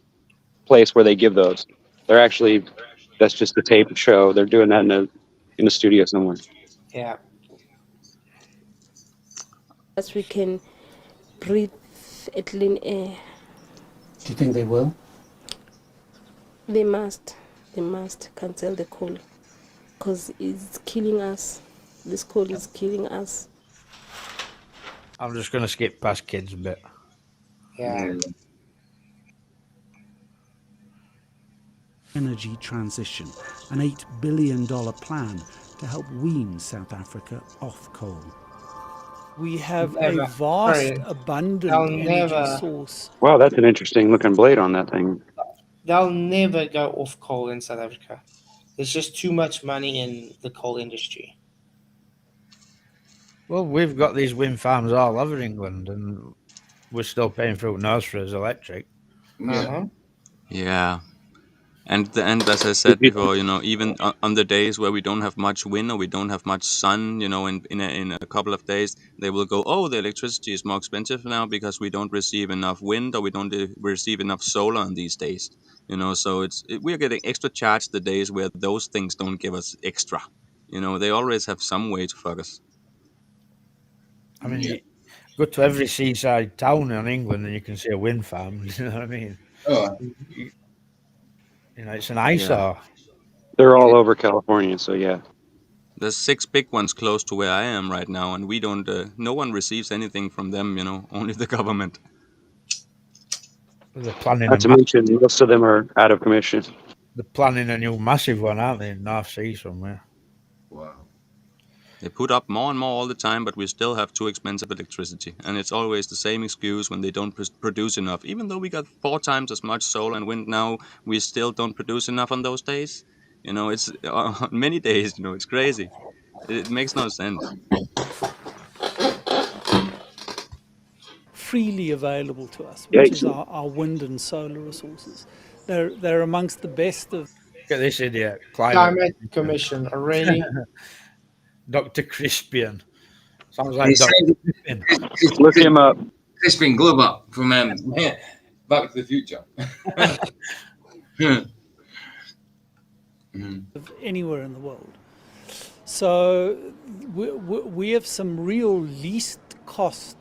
place where they give those. They're actually that's just a tape show. They're doing that in a studio somewhere. Yeah. as we can breathe a clean air. Do you think they will? They must cancel the coal because it's killing us. This coal is killing us. I'm just going to skip past kids a bit. Yeah. Energy transition, an $8 billion plan to help wean South Africa off coal. We have Never. a vast, Sorry. abundant They'll energy never. source. Wow, that's an interesting looking blade on that thing. They'll never go off coal in South Africa. There's just too much money in the coal industry. Well, we've got these wind farms all over England, and we're still paying through nose for his electric. Uh-huh. Yeah. And as I said before, even on the days where we don't have much wind or we don't have much sun, in a couple of days, they will go, oh, the electricity is more expensive now because we don't receive enough wind or we don't receive enough solar on these days. So we're getting extra charged the days where those things don't give us extra. They always have some way to fuck us. I mean, you go to every seaside town in England and you can see a wind farm. You know what I mean? Oh. It's an eyesore. They're all over California, so yeah. There's 6 big ones close to where I am right now, and we don't. No one receives anything from them. Only the government. They're planning Not to mention, most of them are out of commission. They're planning a new massive one, aren't they, in North Sea somewhere? Wow. They put up more and more all the time, but we still have too expensive electricity, and it's always the same excuse when they don't produce enough. Even though we got 4 times as much solar and wind now, we still don't produce enough on those days. It's on many days. It's crazy. It makes no sense. Freely available to us, Yeah, which is our wind and solar resources. They're amongst the best of. Look at this idiot, Climate Commission, really? Dr. Crispian. Sounds He like Dr. sounds- Crispian. Look him up. Crispin Glover from Back to the Future. Of anywhere in the world. So we have some real least cost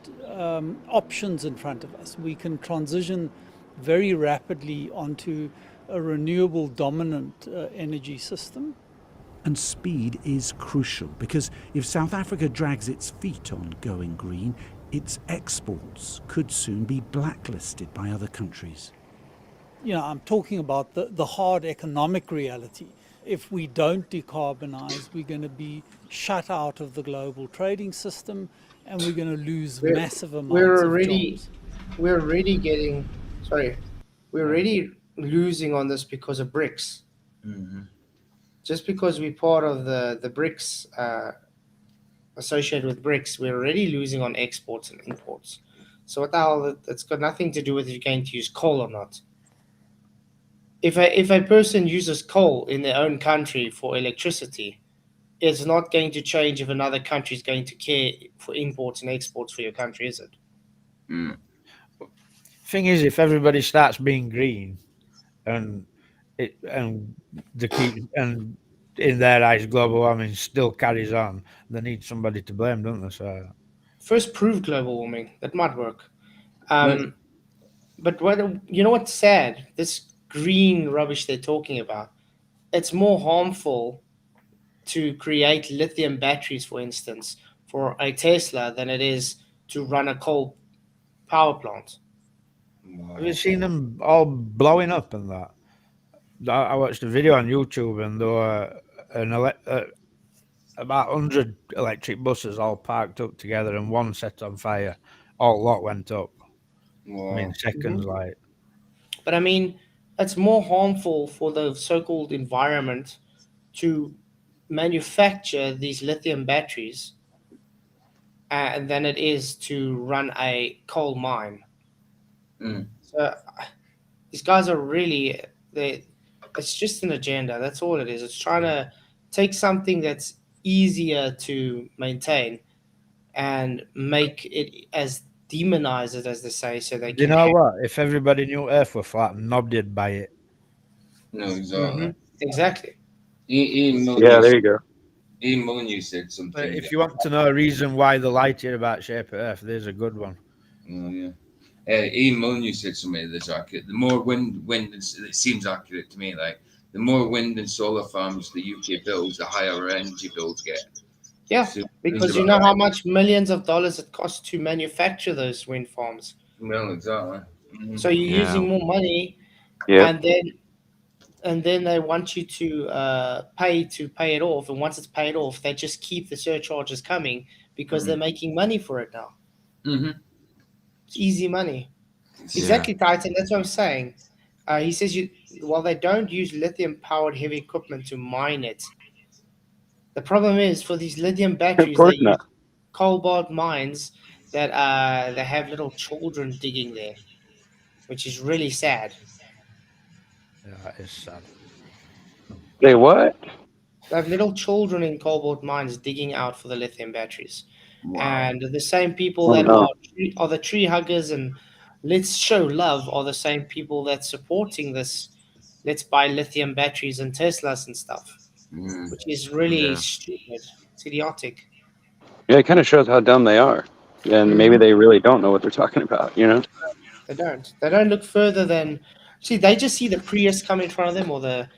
options in front of us. We can transition very rapidly onto a renewable dominant energy system. And speed is crucial, because if South Africa drags its feet on going green, its exports could soon be blacklisted by other countries. I'm talking about the hard economic reality. If we don't decarbonize, we're going to be shut out of the global trading system, and we're going to lose massive amounts of jobs. We're already losing on this because of BRICS. Mm-hmm. Just because we're part of the BRICS, associated with BRICS, we're already losing on exports and imports. So what the hell? It's got nothing to do with if you're going to use coal or not. If a person uses coal in their own country for electricity, it's not going to change if another country is going to care for imports and exports for your country, is it? Mm. Thing is, if everybody starts being green, and in their eyes, global warming still carries on, they need somebody to blame, don't they? So first prove global warming. That might work. Right. But what's sad? This green rubbish they're talking about, it's more harmful to create lithium batteries, for instance, for a Tesla than it is to run a coal power plant. have you seen them all blowing up and that? I watched a video on YouTube, and there were about 100 electric buses all parked up together, and one set on fire. All lot went up. Wow. I mean, seconds, like. But I mean, it's more harmful for the so-called environment to manufacture these lithium batteries than it is to run a coal mine. Mm. So these guys are really it's just an agenda. That's all it is. It's trying to take something that's easier to maintain and make it as demonized as they say, so they Do you can. know what? If everybody knew Earth were flat, nobody'd buy it. No, exactly. Exactly. Yeah, there you go. Ian Molyneux said something. But if you want to know a reason why they lie to you about shape of Earth, there's a good one. Oh, yeah. Ian Molyneux said something that's accurate. The more wind, it seems accurate to me. Like the more wind and solar farms the UK builds, the higher our energy bills get. Yeah, So, because you know how much millions of dollars it costs to manufacture those wind farms. Well, exactly. Mm-hmm. So you're using more money, Yeah. and then they want you to pay it off. And once it's paid off, they just keep the surcharges coming because they're making money for it now. Mm-hmm. It's easy money. Exactly, Titan. That's what I'm saying. He says while they don't use lithium-powered heavy equipment to mine it, the problem is for these lithium batteries, Of course they use not. cobalt mines that they have little children digging there, which is really sad. Yeah, it's sad. Say what? They have little children in cobalt mines digging out for the lithium batteries. Wow. And the same people Oh, that no. are the tree huggers and let's show love are the same people that's supporting this. Let's buy lithium batteries and Teslas and stuff, which is really stupid. It's idiotic. Yeah, it kind of shows how dumb they are. And maybe they really don't know what they're talking about, you know? They don't. They don't look further than. See, they just see the Prius come in front of them or the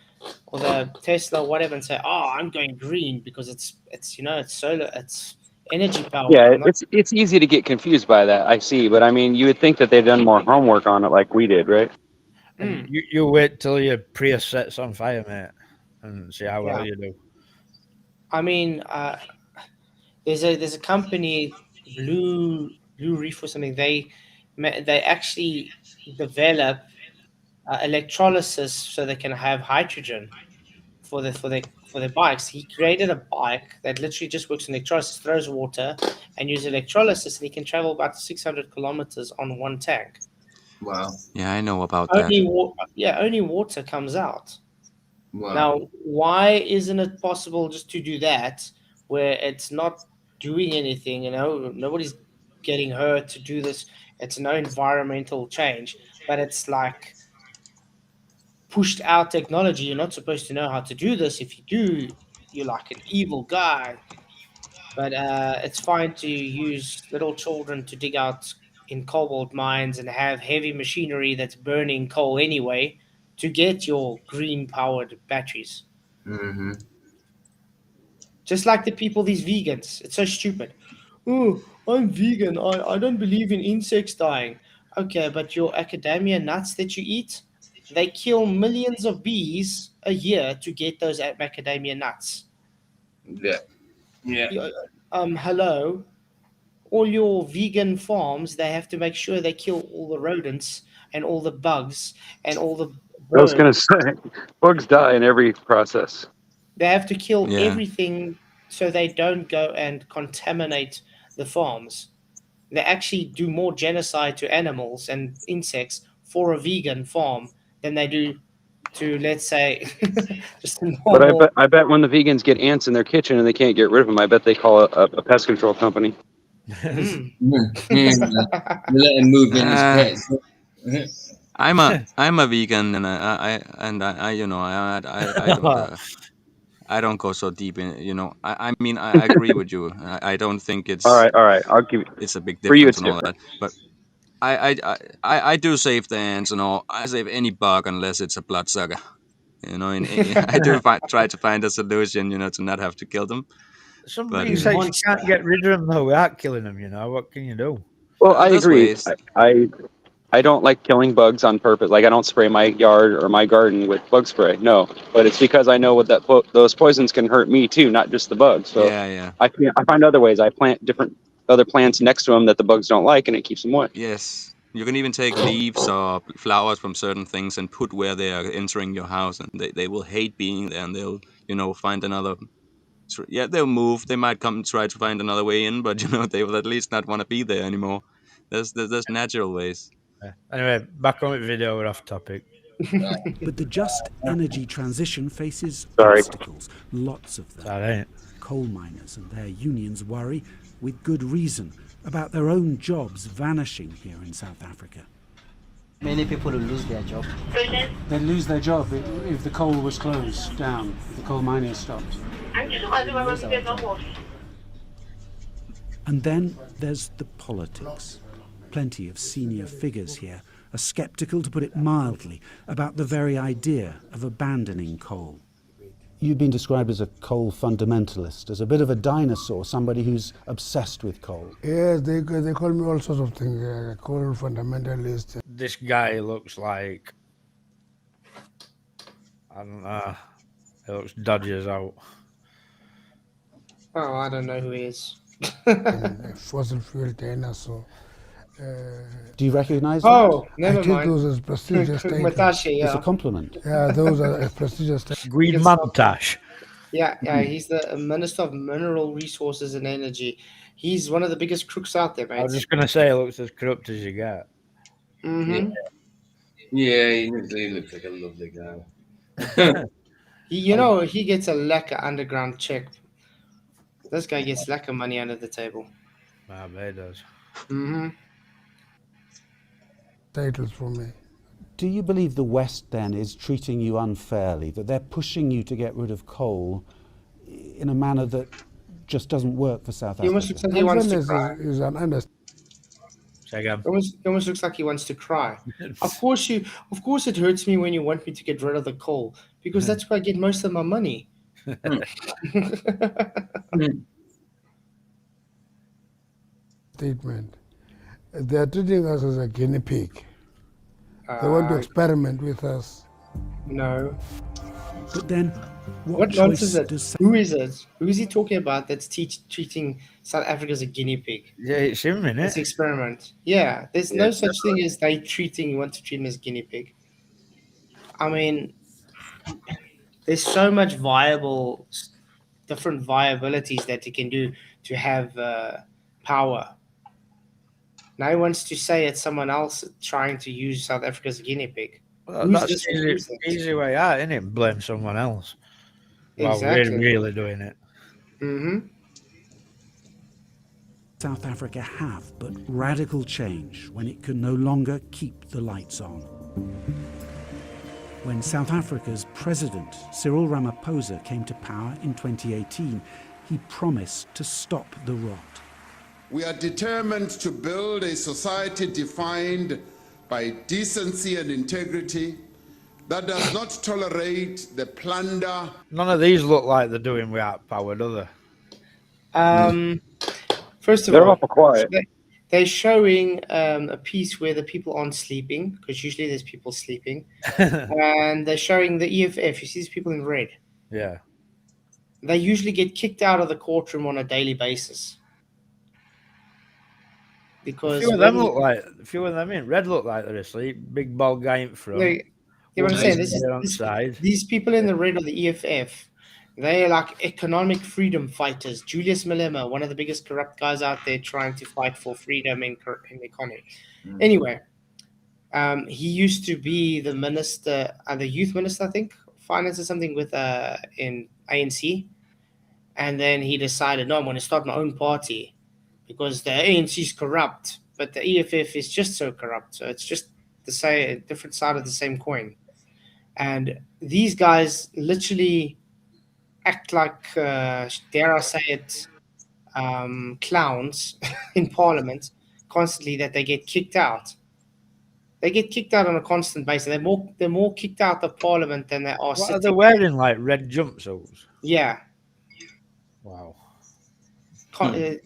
or the Tesla, whatever, and say, "Oh, I'm going green because it's it's solar, it's energy powered." Yeah, I'm not. it's easy to get confused by that. I see, but I mean, you would think that they've done more homework on it, like we did, right? And you wait till your Prius sets on fire, mate, and see how well Yeah. you do. I mean, there's a company, Blue Reef or something. They actually develop electrolysis so they can have hydrogen for their bikes. He created a bike that literally just works on electrolysis, throws water, and uses electrolysis, and he can travel about 600 kilometers on one tank. Wow. Yeah, I know about that. Only water comes out. Wow. Now, why isn't it possible just to do that where it's not doing anything? Nobody's getting hurt to do this. It's no environmental change, but it's like pushed out technology. You're not supposed to know how to do this. If you do, you're like an evil guy. But it's fine to use little children to dig out in cobalt mines and have heavy machinery that's burning coal anyway to get your green powered batteries. Mm-hmm. Just like the people, these vegans. It's so stupid. Oh, I'm vegan. I don't believe in insects dying. Okay, but your academia nuts that you eat, they kill millions of bees a year to get those macadamia nuts. Yeah. Yeah. Hello. All your vegan farms, they have to make sure they kill all the rodents and all the bugs and all the I was gonna worms. say, bugs die in every process. They have to kill Yeah. everything so they don't go and contaminate the farms. They actually do more genocide to animals and insects for a vegan farm than they do to, let's say, just a But normal. I bet when the vegans get ants in their kitchen and they can't get rid of them, I bet they call a pest control company. Mm. You let him move in his Uh, pets. I'm a vegan, and I you know I don't go so deep in, I mean, I agree with you. I don't think All right. I'll give it's a big for you. difference It's and all different. that. But I do save the ants and all. I save any bug unless it's a bloodsucker. I do try to find a solution, to not have to kill them. But Somebody says you can't get rid of them though without killing them. What can you do? Well, I there's agree. ways. I don't like killing bugs on purpose. Like I don't spray my yard or my garden with bug spray. No, but it's because I know what those poisons can hurt me too, not just the bugs. So Yeah. I find other ways. I plant different other plants next to them that the bugs don't like, and it keeps them away. Yes. You can even take leaves or flowers from certain things and put where they are entering your house, and they will hate being there, and they'll, find another. Yeah, they'll move. They might come and try to find another way in, but they will at least not want to be there anymore. There's natural ways. Anyway, back on with video. We're off topic. But the just energy transition faces Sorry. obstacles, lots of them. That ain't. Coal miners and their unions worry, with good reason, about their own jobs vanishing here in South Africa. Many people will lose their job. They'd lose their job if the coal was closed down, if the coal mining stopped. And then there's the politics. Plenty of senior figures here are sceptical, to put it mildly, about the very idea of abandoning coal. You've been described as a coal fundamentalist, as a bit of a dinosaur, somebody who's obsessed with coal. Yes, they call me all sorts of things, coal fundamentalist. This guy looks like, I don't know, he looks dodgy as out. Oh, I don't know who he is. Fossil fuel dinosaur. Do you recognise that? Oh, never I take mind. those as prestigious titles. Matashi, It's yeah. a compliment. Yeah, those are prestigious titles. Green Mantash. Yeah, he's the Minister of Mineral Resources and Energy. He's one of the biggest crooks out there, mate. I was just going to say, it looks as corrupt as you get. Mm-hmm. Yeah, he looks like a lovely guy. He gets a lekker underground check. This guy gets lekker money under the table. I bet he does. Mm-hmm. Titles for me. Do you believe the West then is treating you unfairly, that they're pushing you to get rid of coal in a manner that just doesn't work for South Africa? He wants to cry. Is an understatement. Almost looks like he wants to cry. Of course it hurts me when you want me to get rid of the coal, because that's where I get most of my money. Statement. They are treating us as a guinea pig. They want to experiment with us. No. But then, What nonsense is it? Who is it? Who is he talking about that's treating South Africa as a guinea pig? Yeah, it's him, innit? It's experiment. Yeah, there's no such thing as they want to treat him as guinea pig. I mean, there's so much different viabilities that you can do to have power. Now he wants to say it's someone else trying to use South Africa as a guinea pig. Well, that's easy way out, isn't it? Blame someone else. While Exactly. we're really doing it. Mm-hmm. South Africa have but radical change when it can no longer keep the lights on. When South Africa's president, Cyril Ramaphosa, came to power in 2018, he promised to stop the rot. We are determined to build a society defined by decency and integrity that does not tolerate the plunder. None of these look like they're doing without power, do they? First of They're all, awful quiet. they're showing a piece where the people aren't sleeping, because usually there's people sleeping, and they're showing the EFF. You see these people in red. Yeah. They usually get kicked out of the courtroom on a daily basis. Because a few of them in red look like they're asleep. Big bald guy in front. You know what I'm saying? These people in the red are the EFF. They're like economic freedom fighters. Julius Malema, one of the biggest corrupt guys out there trying to fight for freedom in the economy. Anyway, he used to be the minister, the youth minister, I think, finance or something with in ANC. And then he decided, no, I'm going to start my own party because the ANC is corrupt, but the EFF is just so corrupt. So it's just a different side of the same coin. And these guys literally act like, dare I say it, clowns in Parliament constantly, that they get kicked out. They get kicked out on a constant basis. They're more kicked out of Parliament than they are What sitting. are they wearing, like red jumpsuits? Yeah. Wow. Can Is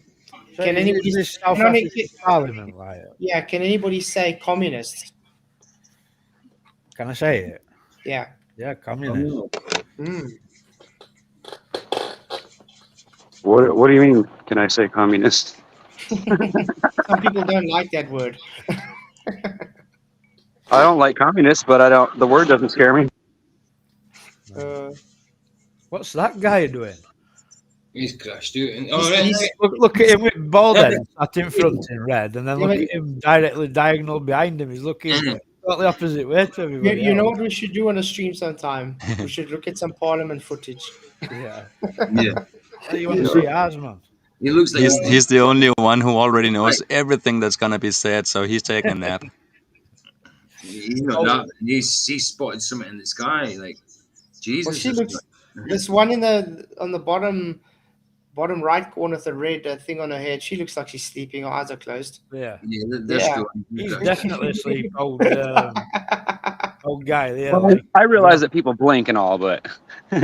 anybody? this South African Parliament like? Yeah. Can anybody say communists? Can I say it? Yeah. Yeah, communist. What do you mean? Can I say communist? Some people don't like that word. I don't like communists, but I don't. The word doesn't scare me. What's that guy doing? He's crashed out. Look at him with bald head sat in front in red, and then look at him directly diagonal behind him. He's looking totally opposite way to everybody. You know what we should do on a stream sometime? We should look at some Parliament footage. Yeah. Yeah. You want to see ours, man? He looks like he's the only one who already knows everything that's gonna be said, so he's taking a nap. He's not that. He's spotted something in the sky, like Jesus. Well, she looks. This one on the bottom right corner of the red thing on her head. She looks like she's sleeping. Her eyes are closed. Yeah. He's definitely asleep. Old guy there. Well, I realize that people blink and all, but He's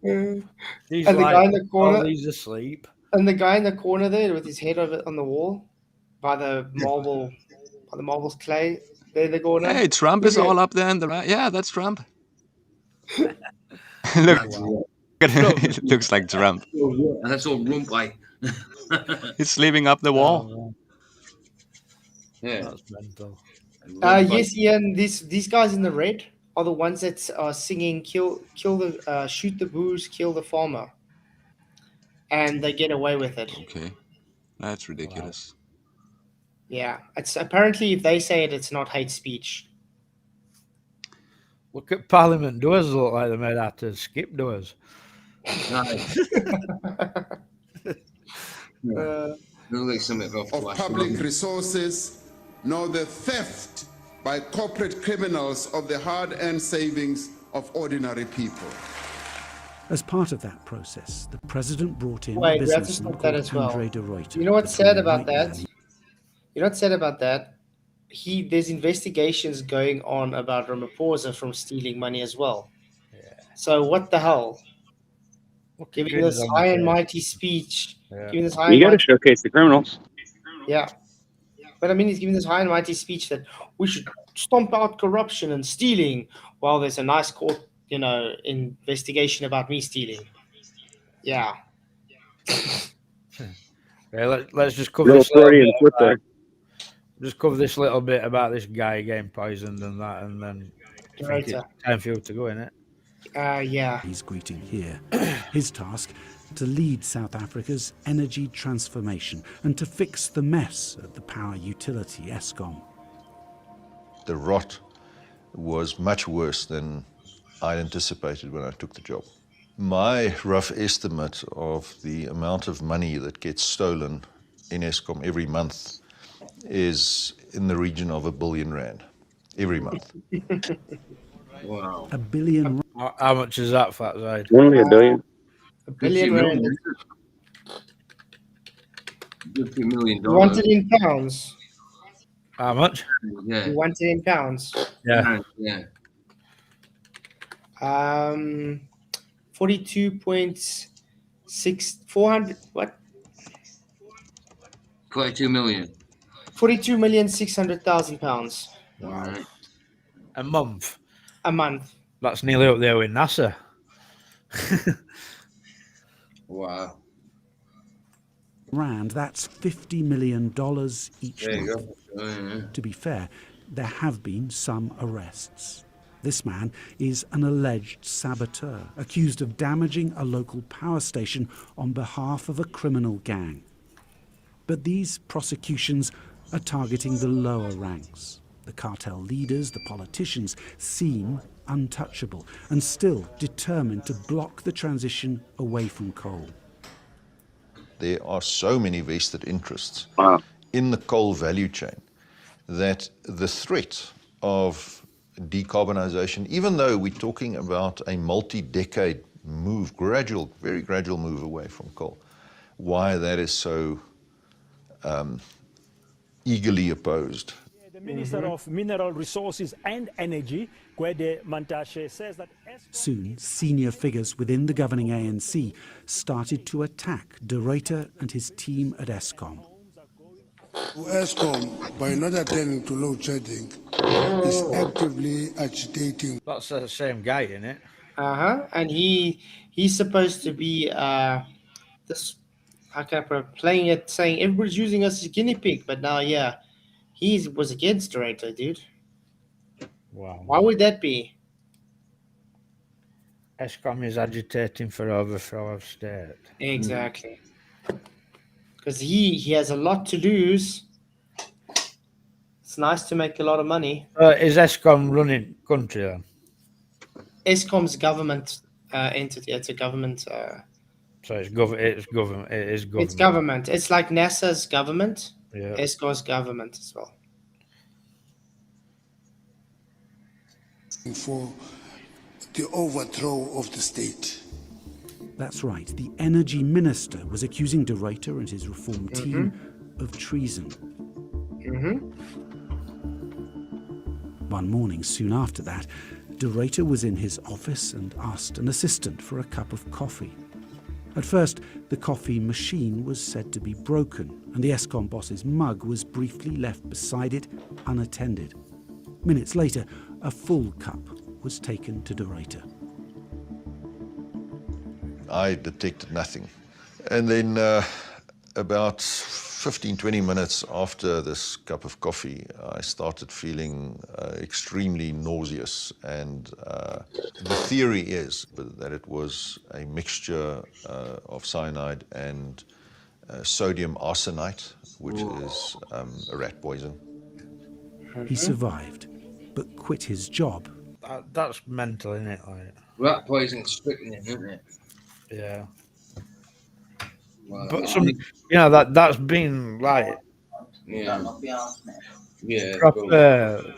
and the like, guy in the corner. He's asleep. And the guy in the corner there with his head on the wall by the marbles clay. There they go now. Hey, Trump is all up there in the right. Yeah, that's Trump. Look, it looks like Trump. And that's all rumpy. He's sleeping up the wall. Yeah. That's mental. Yes, Ian. These guys in the red are the ones that are singing "Kill the shoot the booze, kill the farmer," and they get away with it. Okay, that's ridiculous. Yeah, it's apparently if they say it, it's not hate speech. Look at Parliament doors. Look like they're made out of skip doors. Of public resources, nor the theft by corporate criminals of the hard-earned savings of ordinary people. As part of that process, the president brought in Wait, a we have to businessman stop that called as well. Andre de Ruyter. You know what's sad about that? You're not sad about that. There's investigations going on about Ramaphosa from stealing money as well. So what the hell? Giving Good this on high the and case. mighty speech, Yeah. giving this high You and got to mighty, showcase the criminals. yeah. But I mean, he's giving this high and mighty speech that we should stomp out corruption and stealing, while there's a nice court, investigation about me stealing. Yeah. Yeah, let's just cover Little this little Freudian bit. slip there. Just cover this little bit about this guy getting poisoned and that, and then I think it's Director. time for you to go in it. Yeah. He's greeting here. His task, to lead South Africa's energy transformation and to fix the mess at the power utility Eskom. The rot was much worse than I anticipated when I took the job. My rough estimate of the amount of money that gets stolen in Eskom every month is in the region of R1 billion every month. Wow. $1 billion. How much is that, Flatzoid? Only $1 billion. $1 billion rand. $50 million. You want it in pounds? How much? Yeah. You want it in pounds? Yeah. Yeah. 42.6 what? 42 million. 42,600,000 pounds. Wow. A month. A month. That's nearly up there with NASA. Wow. Rand, that's $50 million each There you month. go. Yeah. To be fair, there have been some arrests. This man is an alleged saboteur, accused of damaging a local power station on behalf of a criminal gang. But these prosecutions are targeting the lower ranks. The cartel leaders, the politicians, seem untouchable and still determined to block the transition away from coal. There are so many vested interests in the coal value chain that the threat of decarbonization, even though we're talking about a multi-decade move, very gradual move away from coal, why that is so eagerly opposed. The Minister of Mineral Resources and Energy, Gwede Mantashe, says that Soon, senior figures within the governing ANC started to attack De Ruyter and his team at Eskom. Eskom, by not attending to load shedding, is actively agitating. That's the same guy, isn't it? And he's supposed to be this, how can I put it, playing it, saying everybody's using us as a guinea pig, but now he was against Director, dude. Wow. Why would that be? Eskom is agitating for overthrow of state. Exactly. Because he has a lot to lose. It's nice to make a lot of money. Is Eskom running country then? Eskom's government entity. It's a government. So it's government. It is government. It's government. It's like NASA's government. Yeah. Eskom's government as well. For the overthrow of the state. That's right, the energy minister was accusing De Ruyter and his reform team of treason. One morning soon after that, De Ruyter was in his office and asked an assistant for a cup of coffee. At first, the coffee machine was said to be broken, and the Eskom boss's mug was briefly left beside it, unattended. Minutes later, a full cup was taken to De Ruyter. I detected nothing. And then about 15-20 minutes after this cup of coffee, I started feeling extremely nauseous. And the theory is that it was a mixture of cyanide and sodium arsenite, which is a rat poison. He survived, but quit his job. That's mental, isn't it? Like, rat poison is strychnine, isn't it? Yeah. Wow. But that's been like proper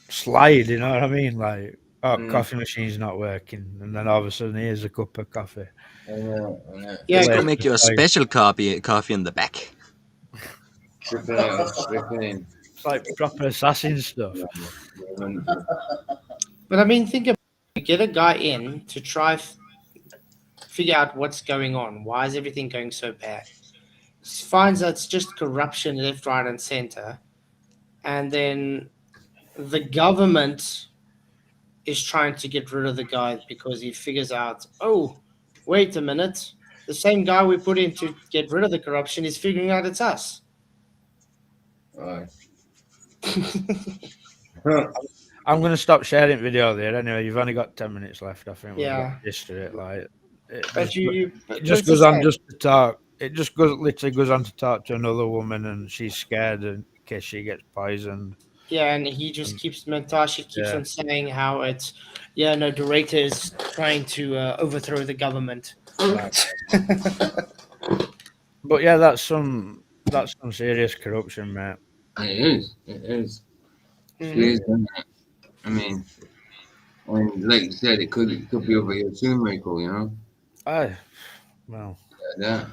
slide, you know what I mean? Like, coffee machine's not working, and then all of a sudden here's a cup of coffee. Yeah, go make you a special coffee in the back. It's like proper assassin stuff. But I mean, think about it. Get a guy in to try figure out what's going on. Why is everything going so bad? Finds out it's just corruption left, right, and center, and then the government is trying to get rid of the guy because he figures out, oh, wait a minute, the same guy we put in to get rid of the corruption is figuring out it's us. I'm going to stop sharing video there anyway. You've only got 10 minutes left, I think. Yeah. We've got history. Like, But it just goes on just to talk. It just literally goes on to talk to another woman, and she's scared in case she gets poisoned. Yeah, and he just keeps, Natasha keeps on saying how it's, director is trying to overthrow the government. But yeah, that's some serious corruption, mate. It is. It is, isn't it? I mean, like you said, it could be over here soon, Michael, you know? Aye. Well. Yeah.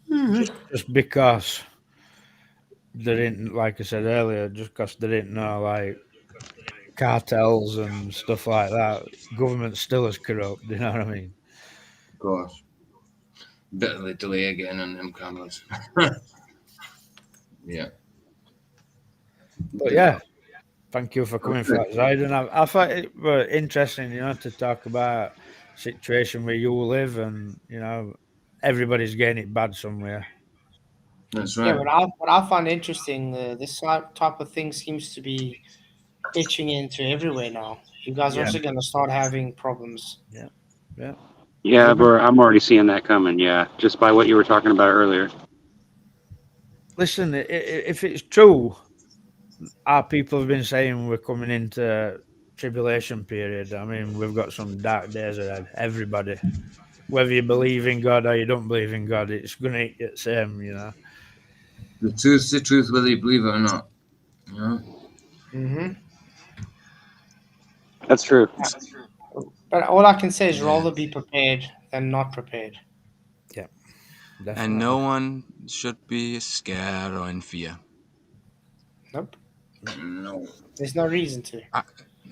Just because they didn't, like I said earlier, just because they didn't know, like, cartels and stuff like that, government's still as corrupt, you know what I mean? Of course. Bit of a delay again on them cameras. Yeah. But yeah, thank you for coming, Flatzoid. And I thought it was interesting, to talk about situation where you live, and everybody's getting it bad somewhere. That's right. Yeah, what I find interesting, this type of thing seems to be itching into everywhere now. You guys are also going to start having problems. Yeah, I'm already seeing that coming. Yeah, just by what you were talking about earlier. Listen, if it's true, our people have been saying we're coming into tribulation period. I mean, we've got some dark days ahead. Everybody, whether you believe in God or you don't believe in God, it's going to hit the same, The truth's the truth, whether you believe it or not. Mm-hmm. That's true. But all I can say is rather be prepared than not prepared. Yeah. Definitely. And no one should be scared or in fear. Nope. No. There's no reason to.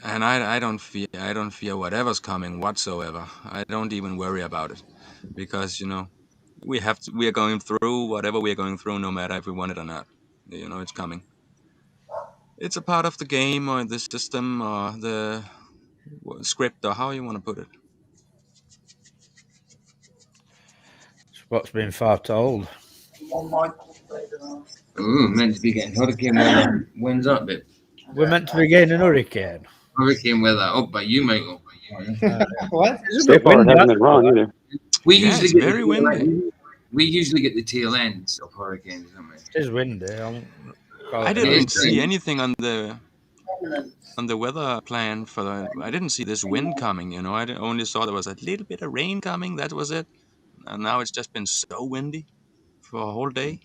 I don't fear whatever's coming whatsoever. I don't even worry about it, because we are going through whatever we are going through, no matter if we want it or not. It's coming. It's a part of the game or the system or the script, or how you want to put it. It's what's been foretold. Ooh, meant to be getting hurricane weather. When's that bit? We're meant to be getting an hurricane. Hurricane weather up by you, Michael. What? So far, haven't been wrong either. We usually get very windy. We usually get the tail ends of hurricanes, don't we? It is windy. I didn't see anything on the weather plan I didn't see this wind coming. I only saw there was a little bit of rain coming. That was it. And now it's just been so windy for a whole day.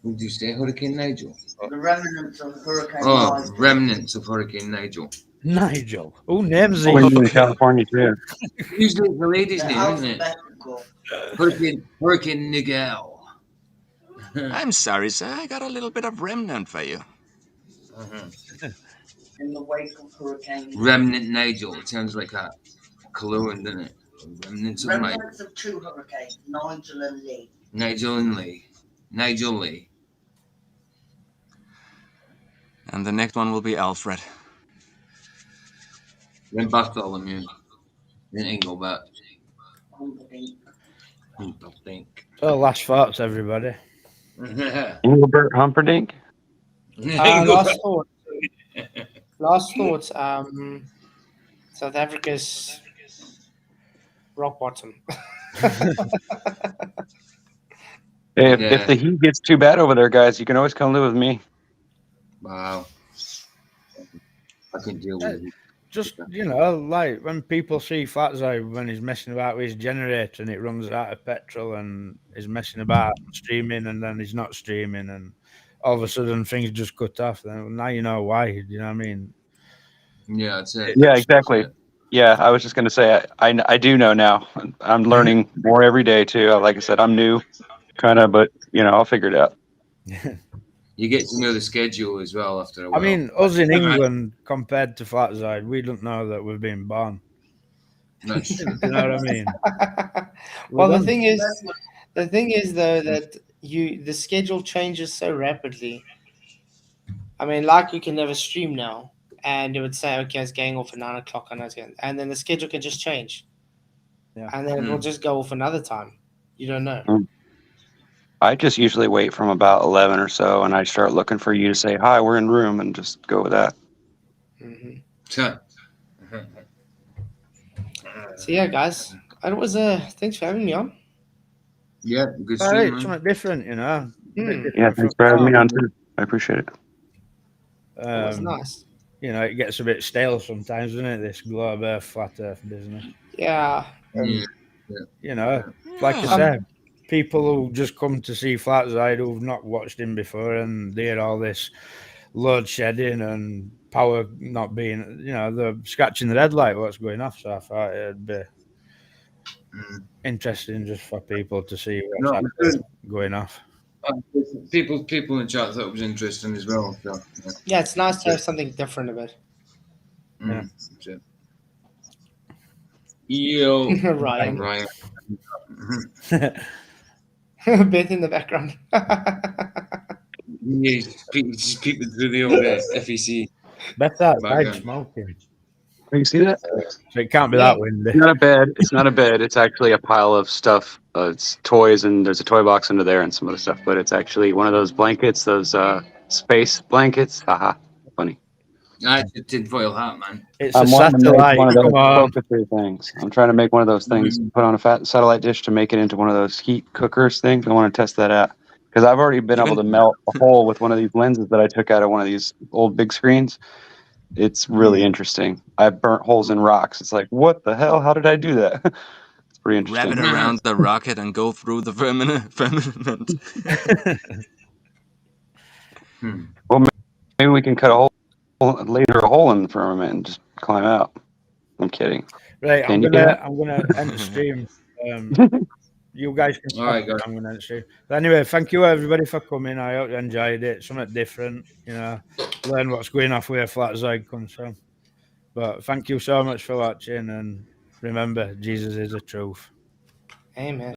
What did you say, Hurricane Nigel? The remnants of Hurricane Nigel. Remnants of Hurricane Nigel. Nigel? Who names it? Winds in California too. Usually the lady's name, isn't it? Hurricane Nigel. I'm sorry, sir. I got a little bit of remnant for you. In the wake of Hurricane Remnant Nigel. It sounds like a cologne, doesn't it? Remnants of two hurricanes, Nigel and Lee. Nigel Lee. And the next one will be Alfred. Then Bartholomew. Then Engelbert. So last thoughts, everybody. Engelbert Humperdinck. Last thoughts. South Africa's rock bottom. If the heat gets too bad over there, guys, you can always come live with me. Wow. I can deal with it. Just, like when people see Flatzoid when he's messing about with his generator and it runs out of petrol and he's messing about streaming and then he's not streaming and all of a sudden things just cut off. Then now you know why. You know what I mean? Yeah, that's it. Yeah, exactly. Yeah, I was just going to say I do know now. I'm learning more every day too. Like I said, I'm new, kind of, but I'll figure it out. You get to know the schedule as well after a I while. mean, us in England compared to Flatzoid, we don't know that we've been born. That's true. You know what I mean? Well, the thing is though that the schedule changes so rapidly. I mean, like we can never stream now, and it would say, okay, it's going off at 9 o'clock, and then the schedule can just change, and then it will just go off another time. You don't know. I just usually wait from about 11 or so, and I start looking for you to say, hi, we're in room, and just go with that. So yeah, guys, it was thanks for having me on. Yeah, good All stream, right, something different, A bit different Yeah, thanks for having me on too. I appreciate it. That was nice. It gets a bit stale sometimes, doesn't it? This globe Earth, flat Earth business. Yeah. Like I said, people who just come to see Flatzoid who've not watched him before, and they hear all this load shedding and power not being, they're scratching their head like what's going off. So I thought it'd be interesting just for people to see what's actually going off. People in the chat thought it was interesting as well. So, yeah, it's nice to have something different a bit. Yeah. Yo, Ryan. Beth in the background. He's peeping through the old FEC. Beth's outside smoking. You see that? So it can't be that windy. It's not a bed. It's not a bed. It's actually a pile of stuff. It's toys, and there's a toy box under there and some other stuff. But it's actually one of those blankets, those space blankets. Haha, funny. It's a tinfoil hat, man. It's I'm a wanting to make satellite. one of those Come on. focuser things. I'm trying to make one of those things. Put on a fat satellite dish to make it into one of those heat cookers things. I want to test that out because I've already been able to melt a hole with one of these lenses that I took out of one of these old big screens. It's really interesting. I've burnt holes in rocks. It's like, what the hell? How did I do that? It's pretty interesting. Wrap it around the rocket and go through the firmament. Well, maybe we can cut a hole, laser a hole in the firmament and just climb out. I'm kidding. Right, Can I'm you do gonna that? end the stream. You guys can All right, stop. I'm gonna end the stream. But anyway, thank you everybody for coming. I hope you enjoyed it. Something different, learn what's going off where Flatzoid comes from. But thank you so much for watching, and remember, Jesus is the truth. Amen.